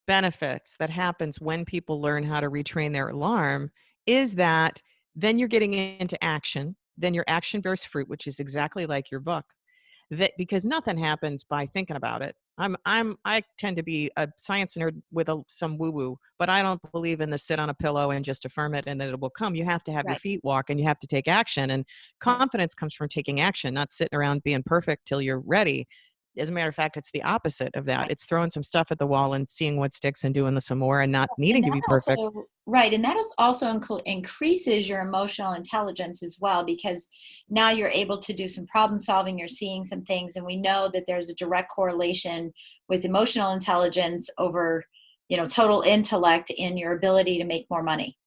S3: benefits that happens when people learn how to retrain their alarm is that then you're getting into action. Then your action bears fruit, which is exactly like your book. That because nothing happens by thinking about it. I tend to be a science nerd with some woo woo, but I don't believe in the sit on a pillow and just affirm it and then it will come. You have to have your
S2: Right.
S3: feet walk and you have to take action. And
S2: Right.
S3: confidence comes from taking action, not sitting around being perfect till you're ready. As a matter of fact, it's the opposite of that.
S2: Right.
S3: It's throwing some stuff at the wall and seeing what sticks and doing some more and not
S2: And
S3: needing to
S2: that
S3: be perfect.
S2: also, right. And that is also increases your emotional intelligence as well, because now you're able to do some problem solving, you're seeing some things. And we know that there's a direct correlation with emotional intelligence over, total intellect in your ability to make more money.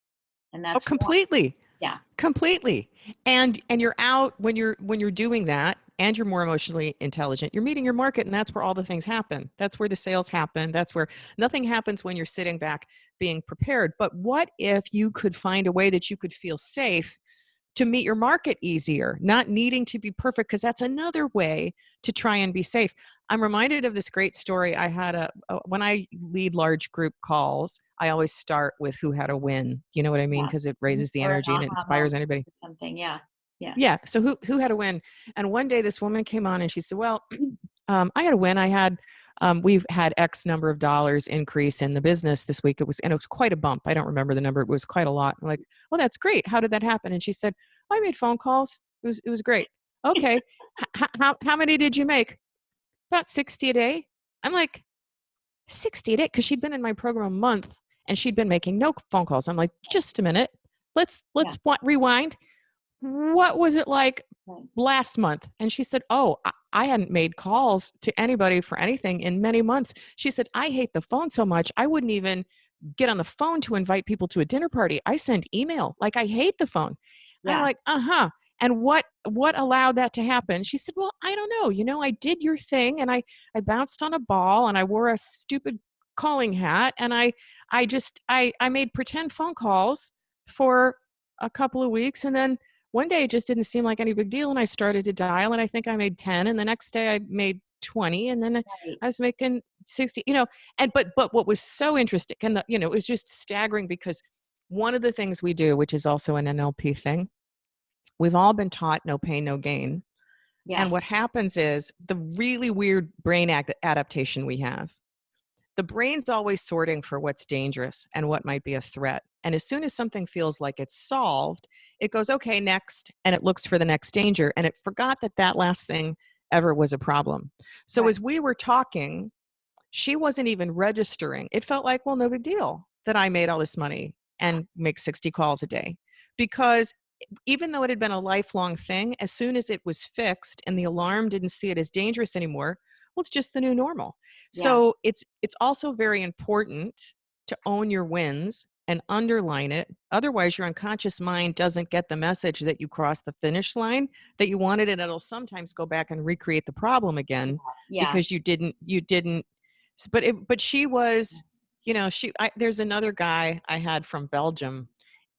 S2: And
S3: Oh,
S2: that's wrong.
S3: completely.
S2: Yeah.
S3: Completely. And you're out when you're doing that and you're more emotionally intelligent. You're meeting your market and that's where all the things happen. That's where the sales happen. That's where nothing happens when you're sitting back being prepared. But what if you could find a way that you could feel safe to meet your market easier, not needing to be perfect, because that's another way to try and be safe. I'm reminded of this great story. I had when I lead large group calls, I always start with who had a win. You know what I mean?
S2: Yeah.
S3: Because it
S2: Mhm.
S3: raises the
S2: Or an
S3: energy and it
S2: aha
S3: inspires
S2: moment
S3: anybody.
S2: or something. Yeah. Yeah.
S3: Yeah. So who had a win? And one day this woman came on and she said, "Well, I had a win. We've had X number of dollars increase in the business this week. It was quite a bump. I don't remember the number. It was quite a lot." I'm like, "Well, that's great. How did that happen?" And she said, "I made phone calls. It was great." Okay. How many did you make? About 60 a day. I'm like, 60 a day? Because she'd been in my program a month and she'd been making no phone calls. I'm like, just a minute.
S2: Yeah.
S3: Rewind. What was it like
S2: Right.
S3: last month? And she said, "Oh, I hadn't made calls to anybody for anything in many months." She said, "I hate the phone so much. I wouldn't even get on the phone to invite people to a dinner party. I send email. Like I hate the phone." I'm
S2: Yeah.
S3: like, "Uh-huh." And what allowed that to happen? She said, "Well, I don't know. I did your thing and I bounced on a ball and I wore a stupid calling hat and I made pretend phone calls for a couple of weeks and then one day it just didn't seem like any big deal and I started to dial and I think I made 10 and the next day I made 20 and then
S2: Right.
S3: I was making 60, and but what was so interesting and it was just staggering because one of the things we do, which is also an NLP thing, we've all been taught no pain, no gain.
S2: Yeah.
S3: And what happens is the really weird brain adaptation we have. The brain's always sorting for what's dangerous and what might be a threat. And as soon as something feels like it's solved, it goes, okay, next, and it looks for the next danger. And it forgot that that last thing ever was a problem. So
S2: Right.
S3: as we were talking, she wasn't even registering. It felt like, well, no big deal that I made all this money and make 60 calls a day. Because even though it had been a lifelong thing, as soon as it was fixed and the alarm didn't see it as dangerous anymore, well, it's just the new normal.
S2: Yeah.
S3: So it's also very important to own your wins and underline it. Otherwise, your unconscious mind doesn't get the message that you crossed the finish line that you wanted, and it'll sometimes go back and recreate the problem again
S2: Yeah.
S3: because you didn't. But she was, there's another guy I had from Belgium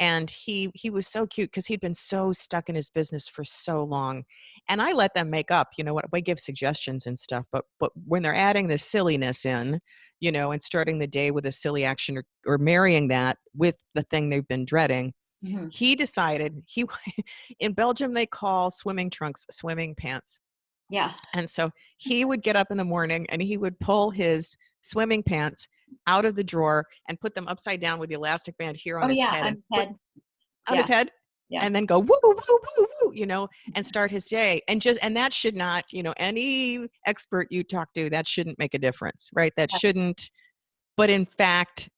S3: and he was so cute because he'd been so stuck in his business for so long. And I let them make up, what I give suggestions and stuff, but when they're adding the silliness in, and starting the day with a silly action or marrying that with the thing they've been dreading,
S2: Hmm.
S3: he decided he in Belgium they call swimming trunks swimming pants.
S2: Yeah.
S3: And so he would get up in the morning and he would pull his swimming pants out of the drawer and put them upside down with the elastic band here on
S2: Oh
S3: his
S2: yeah.
S3: head and
S2: On
S3: put
S2: head.
S3: on his
S2: Yeah.
S3: head
S2: Yeah.
S3: and then go woo woo woo woo woo, and start his day. And that should not, any expert you talk to, that shouldn't make a difference, right? That
S2: Yeah.
S3: shouldn't, but in fact,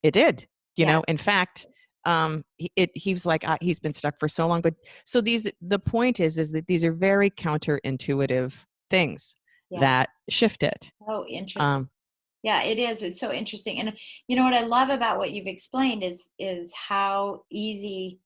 S3: it did.
S2: Yeah.
S3: In fact, he was like, he's been stuck for so long. But so the point is that these are very counterintuitive things
S2: Yeah.
S3: that shift it.
S2: So interesting.
S3: Um,
S2: Yeah, it is. It's so interesting. And what I love about what you've explained is how easy.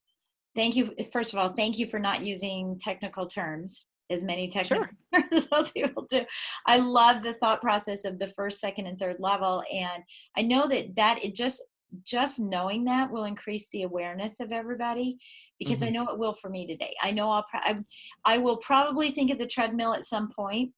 S2: Thank you. First of all, thank you for not using technical terms, as many technical
S3: sure.
S2: terms as most people do. I love the thought process of the first, second, and third level. And I know that it just knowing that will increase the awareness of everybody, because I
S3: Hmm.
S2: know it will for me today. I know I will probably think of the treadmill at some point,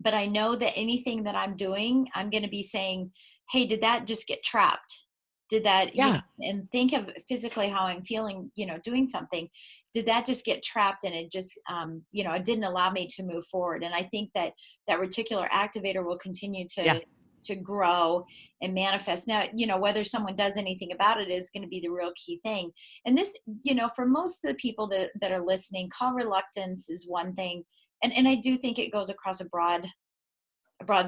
S2: but I know that anything that I'm doing, I'm going to be saying, hey, did that just get trapped? Did that,
S3: Yeah.
S2: and think of physically how I'm feeling, doing something. Did that just get trapped and it just, it didn't allow me to move forward? And I think that that reticular activator will continue
S3: Yeah.
S2: to grow and manifest. Now, whether someone does anything about it is going to be the real key thing. And this, for most of the people that are listening, call reluctance is one thing. And I do think it goes across a broad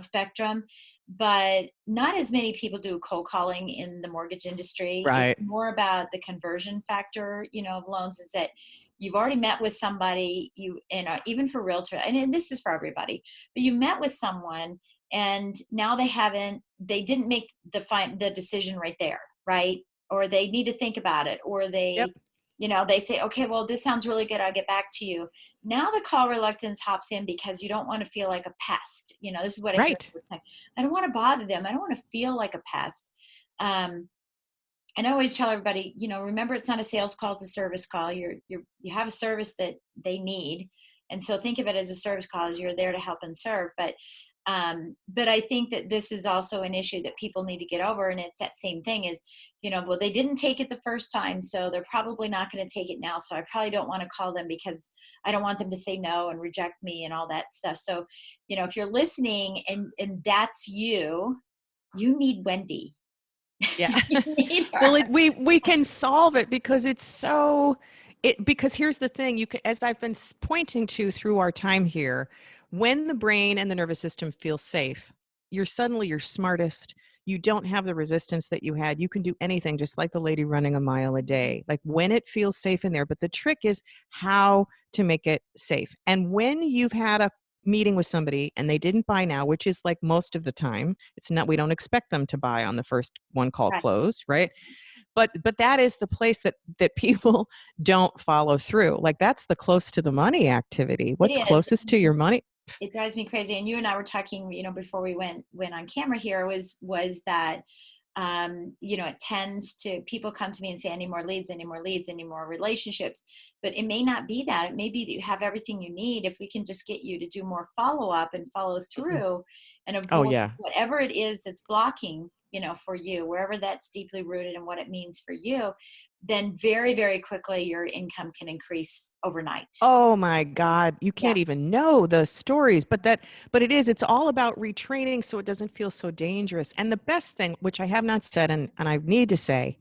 S2: spectrum, but not as many people do cold calling in the mortgage industry. It's
S3: Right.
S2: more about the conversion factor, of loans, is that you've already met with somebody, even for realtor, and this is for everybody, but you met with someone and now they didn't make the decision right there, right? Or they need to think about it, or
S3: Yep.
S2: they say, okay, well, this sounds really good, I'll get back to you. Now the call reluctance hops in because you don't want to feel like a pest. This is what I hear
S3: Right.
S2: all the time. I don't want to bother them. I don't want to feel like a pest. Um, and I always tell everybody, remember, it's not a sales call, it's a service call. You have a service that they need. And so think of it as a service call, as you're there to help and serve. But I think that this is also an issue that people need to get over. And it's that same thing is, well, they didn't take it the first time, so they're probably not going to take it now. So I probably don't want to call them because I don't want them to say no and reject me and all that stuff. So, if you're listening and that's you need Wendy.
S3: Yeah.
S2: You need
S3: Well,
S2: her.
S3: we can solve it because because here's the thing, as I've been pointing to through our time here, when the brain and the nervous system feel safe, you're suddenly your smartest. You don't have the resistance that you had. You can do anything, just like the lady running a mile a day. Like when it feels safe in there, but the trick is how to make it safe. And when you've had a meeting with somebody and they didn't buy now, which is like most of the time, we don't expect them to buy on the first one call
S2: Right.
S3: close, right? But that is the place that people don't follow through. Like that's the close to the money activity. What's
S2: It is.
S3: closest to your money?
S2: It drives me crazy. And you and I were talking, before we went on camera here, was that, it tends to, people come to me and say, I need more leads, I need more leads, I need more relationships. But it may not be that. It may be that you have everything you need. If we can just get you to do more follow-up and follow through and
S3: Oh
S2: avoid
S3: yeah.
S2: whatever it is that's blocking, for you, wherever that's deeply rooted and what it means for you, then very, very quickly your income can increase overnight.
S3: Oh my God, you
S2: Yeah.
S3: can't even know the stories, but it's all about retraining so it doesn't feel so dangerous. And the best thing, which I have not said and I need to say,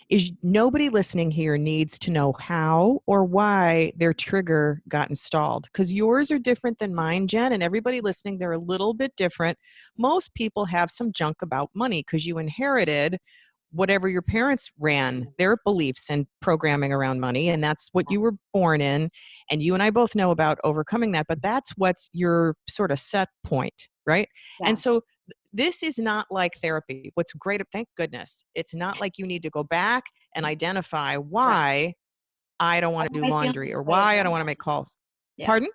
S3: is nobody listening here needs to know how or why their trigger got installed, because yours are different than mine, Jen, and everybody listening, they're a little bit different. Most people have some junk about money because you inherited whatever your parents ran, their beliefs and programming around money, and that's what you were born in. And you and I both know about overcoming that, but that's what's your sort of set point, right?
S2: Yeah.
S3: And so this is not like therapy. What's great, thank goodness, it's not like you need to go back and identify
S2: Right.
S3: why I don't want
S2: Why
S3: to do
S2: do I feel
S3: laundry
S2: this
S3: or
S2: way
S3: why I
S2: about
S3: don't want to make
S2: money?
S3: calls.
S2: Yeah.
S3: Pardon?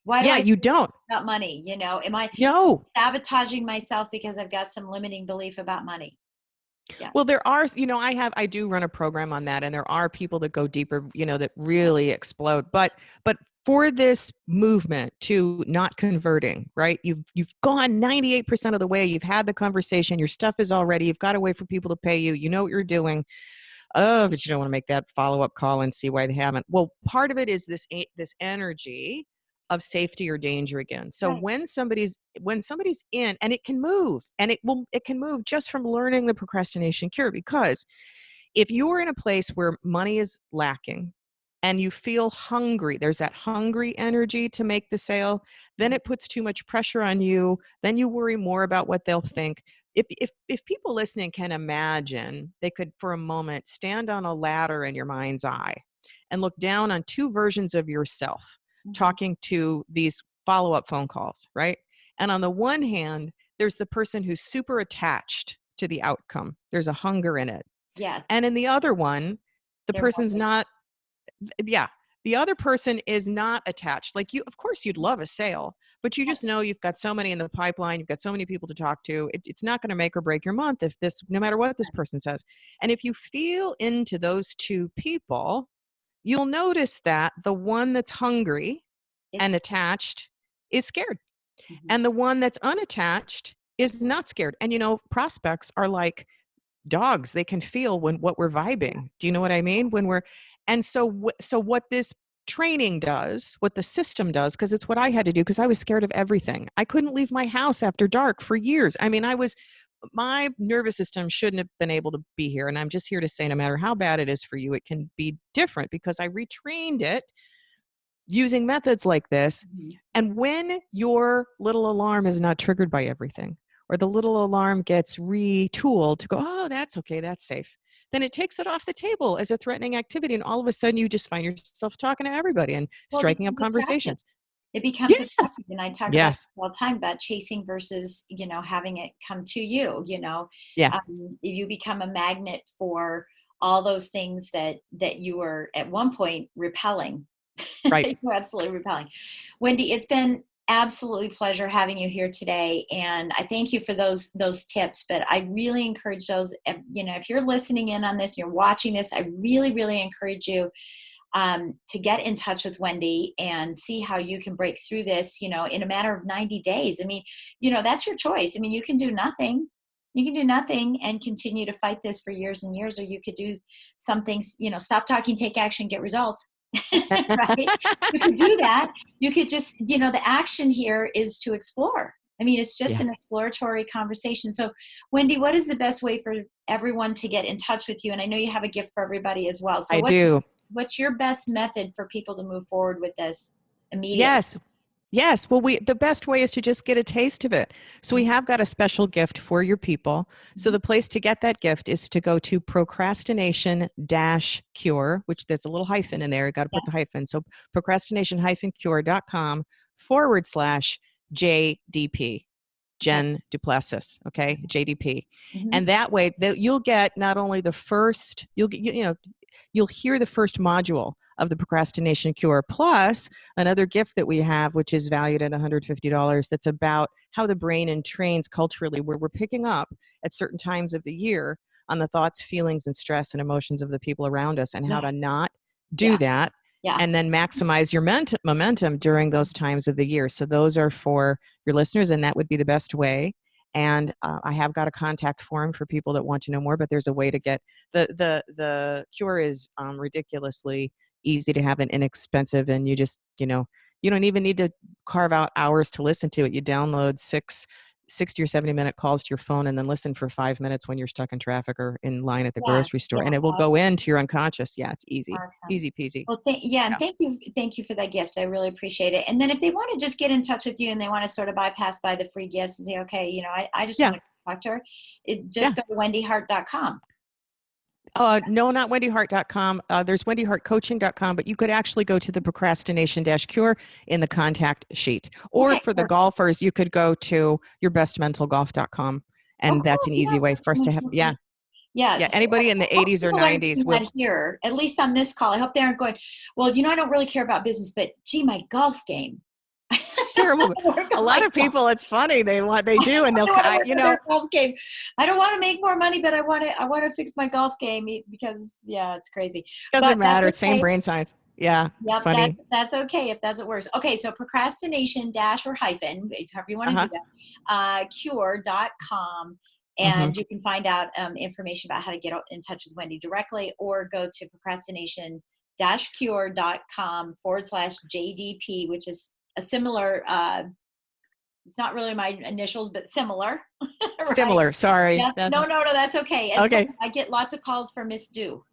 S2: Why do
S3: Yeah,
S2: I
S3: you
S2: feel this
S3: don't.
S2: way about money? Am I
S3: No.
S2: sabotaging myself because I've got some limiting belief about money? Yeah.
S3: Well, there are, I do run a program on that, and there are people that go deeper, that
S2: Yeah.
S3: really explode. But for this movement to not converting, right? You've gone 98% of the way. You've had the conversation. Your stuff is all ready. You've got to wait for people to pay you. You know what you're doing. Oh, but you don't want to make that follow-up call and see why they haven't. Well, part of it is this energy of safety or danger again. So
S2: Right.
S3: when somebody's in, and it can move, and it can move just from learning the procrastination cure, because if you're in a place where money is lacking and you feel hungry, there's that hungry energy to make the sale, then it puts too much pressure on you, then you worry more about what they'll think. If people listening can imagine, they could for a moment stand on a ladder in your mind's eye and look down on two versions of yourself
S2: Mhm.
S3: talking to these follow-up phone calls, right? And on the one hand, there's the person who's super attached to the outcome. There's a hunger in it.
S2: Yes.
S3: And in the other one, the
S2: They're
S3: person's
S2: moving.
S3: not, yeah, the other person is not attached. Like you, of course, you'd love a sale, but you just know you've got so many in the pipeline, you've got so many people to talk to. It's not going to make or break your month if no matter what this person says. And if you feel into those two people, you'll notice that the one that's hungry and
S2: It's
S3: attached is scared.
S2: Mhm.
S3: And the one that's unattached is not scared. And prospects are like dogs, they can feel what we're vibing. Do you know what I mean? And so what this training does, what the system does, because it's what I had to do, because I was scared of everything. I couldn't leave my house after dark for years. I mean, my nervous system shouldn't have been able to be here. And I'm just here to say, no matter how bad it is for you, it can be different, because I retrained it using methods like this.
S2: Mhm.
S3: And when your little alarm is not triggered by everything, or the little alarm gets retooled to go, oh, that's okay, that's safe, then it takes it off the table as a threatening activity. And all of a sudden you just find yourself talking to everybody and
S2: Well, it
S3: striking up
S2: becomes attractive.
S3: conversations.
S2: It becomes
S3: Yes.
S2: attractive. And I talk about
S3: Yes.
S2: this all the time about chasing versus, having it come to you,
S3: Yeah.
S2: you become a magnet for all those things that you were at one point repelling.
S3: Right.
S2: You're absolutely repelling. Wendy, it's been absolutely pleasure having you here today, and I thank you for those tips. But I really encourage those. If you're listening in on this, you're watching this, I really, really encourage you to get in touch with Wendy and see how you can break through this. In a matter of 90 days. I mean, that's your choice. I mean, you can do nothing. You can do nothing and continue to fight this for years and years, or you could do some things. Stop talking, take action, get results. Right? You could do that. You could just, the action here is to explore. I mean, it's just
S3: Yeah.
S2: an exploratory conversation. So, Wendy, what is the best way for everyone to get in touch with you? And I know you have a gift for everybody as well. So,
S3: I do.
S2: what's your best method for people to move forward with this immediately?
S3: Yes. Yes. Well, the best way is to just get a taste of it. So we have got a special gift for your people. So the place to get that gift is to go to procrastination-cure, which there's a little hyphen in there. You got to put the hyphen. So procrastination-cure.com/JDP.
S2: Okay.
S3: Jen Du Plessis, okay, JDP.
S2: Mhm.
S3: And that way you'll get not only the first, you'll hear the first module of the Procrastination Cure, plus another gift that we have, which is valued at $150, that's about how the brain entrains culturally, where we're picking up at certain times of the year on the thoughts, feelings, and stress and emotions of the people around us, and how
S2: Yeah.
S3: to not do
S2: Yeah.
S3: that,
S2: Yeah.
S3: and then maximize your momentum during those times of the year. So those are for your listeners, and that would be the best way. And I have got a contact form for people that want to know more, but there's a way to get the cure is ridiculously easy to have and inexpensive, and you just you don't even need to carve out hours to listen to it. You download 60 or 70-minute calls to your phone, and then listen for 5 minutes when you're stuck in traffic or in line at the
S2: Yeah.
S3: grocery store,
S2: Yeah.
S3: and it will go into your unconscious. Yeah, it's easy,
S2: Awesome.
S3: easy peasy.
S2: Well, and thank you for that gift. I really appreciate it. And then if they want to just get in touch with you and they want to sort of bypass by the free gifts and say, okay, I just
S3: Yeah,
S2: want to talk to her,
S3: yeah.
S2: just go to wendyhart.com.
S3: No, not wendyhart.com. There's wendyhartcoaching.com, but you could actually go to the procrastination-cure in the contact sheet. Or
S2: Okay,
S3: for the
S2: perfect.
S3: golfers, you could go to yourbestmentalgolf.com,
S2: Oh,
S3: and that's
S2: cool.
S3: an
S2: Yeah,
S3: easy way
S2: that's
S3: for us to have.
S2: wonderful.
S3: Yeah,
S2: Yeah.
S3: yeah.
S2: So
S3: Anybody in the
S2: I hope
S3: 80s or
S2: people aren't
S3: 90s
S2: doing
S3: will.
S2: that here, at least on this call. I hope they aren't going, well, I don't really care about business, but gee, my golf game.
S3: Terrible.
S2: Work
S3: A
S2: on my
S3: lot of
S2: golf.
S3: people, it's funny. They do, and
S2: I
S3: they'll,
S2: want to work
S3: you
S2: on
S3: know,
S2: their golf game. I don't want to make more money, but I want to fix my golf game because it's crazy. But
S3: doesn't
S2: that's
S3: matter. Same
S2: okay.
S3: brain science. Yeah,
S2: Yep,
S3: funny.
S2: that's okay if that's what works. Okay, so procrastination dash or hyphen, however you want to
S3: Uh-huh.
S2: do that, cure.com.
S3: Mm-hmm.
S2: And you can find out information about how to get in touch with Wendy directly, or go to procrastination-cure.com/JDP, which is a similar, it's not really my initials, but similar, right?
S3: Similar. Sorry.
S2: Yeah, no, that's okay. It's funny.
S3: Okay.
S2: I get lots of calls for Miss Du.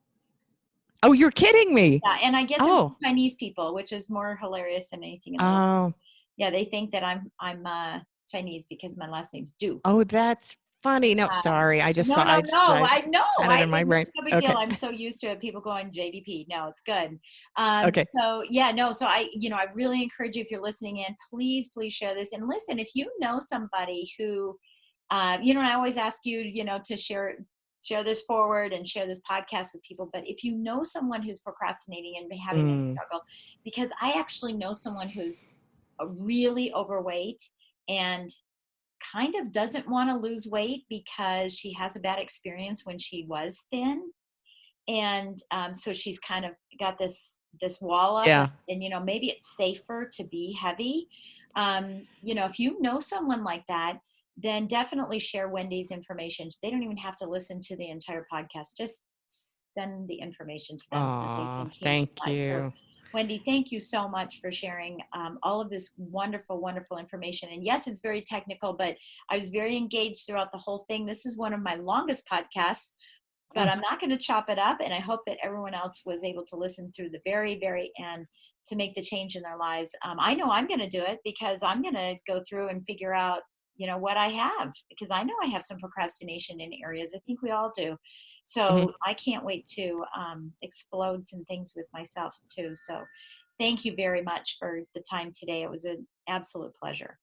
S3: Oh, you're kidding me.
S2: Yeah, and I get them from
S3: Oh.
S2: Chinese people, which is more hilarious than anything in the world.
S3: Oh.
S2: Yeah, they think that I'm Chinese because my last name's Du.
S3: Oh, that's funny. No, sorry. I just
S2: No,
S3: saw.
S2: no, no.
S3: I
S2: I know.
S3: had it in my brain.
S2: It's no big deal.
S3: Okay.
S2: I'm so used to it. People going JDP. No, it's good.
S3: Okay.
S2: So yeah, no. So I really encourage you, if you're listening in, please share this. And listen, if you know somebody who, and I always ask you, to share this forward and share this podcast with people. But if you know someone who's procrastinating and having this struggle, because I actually know someone who's really overweight and kind of doesn't want to lose weight because she has a bad experience when she was thin. And so she's kind of got this wall up,
S3: Yeah.
S2: and maybe it's safer to be heavy. If you know someone like that, then definitely share Wendy's information. They don't even have to listen to the entire podcast. Just send the information to them so that they
S3: Oh,
S2: can change
S3: thank
S2: lives. So
S3: you.
S2: Wendy, thank you so much for sharing all of this wonderful, wonderful information. And yes, it's very technical, but I was very engaged throughout the whole thing. This is one of my longest podcasts, but I'm not going to chop it up. And I hope that everyone else was able to listen through the very, very end to make the change in their lives. I know I'm going to do it because I'm going to go through and figure out, what I have, because I know I have some procrastination in areas. I think we all do. So I can't wait to explode some things with myself too. So thank you very much for the time today. It was an absolute pleasure.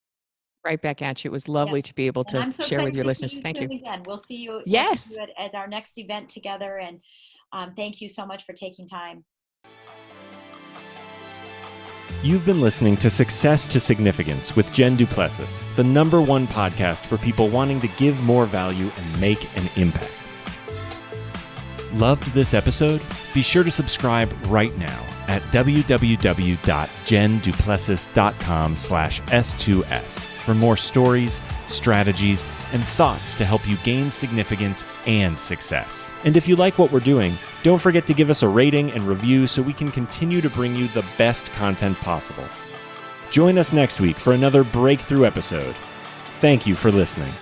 S3: Right back at you. It was
S2: Yeah.
S3: lovely to be able
S2: And
S3: to
S2: I'm so
S3: share with
S2: excited
S3: your
S2: to see
S3: listeners.
S2: you
S3: Thank
S2: soon
S3: you.
S2: again. We'll see you
S3: Yes.
S2: at our next event together. And thank you so much for taking time.
S1: You've been listening to Success to Significance with Jen Du Plessis, the #1 podcast for people wanting to give more value and make an impact. Loved this episode? Be sure to subscribe right now at www.jenduplessis.com/S2S for more stories, strategies, and thoughts to help you gain significance and success. And if you like what we're doing, don't forget to give us a rating and review so we can continue to bring you the best content possible. Join us next week for another breakthrough episode. Thank you for listening.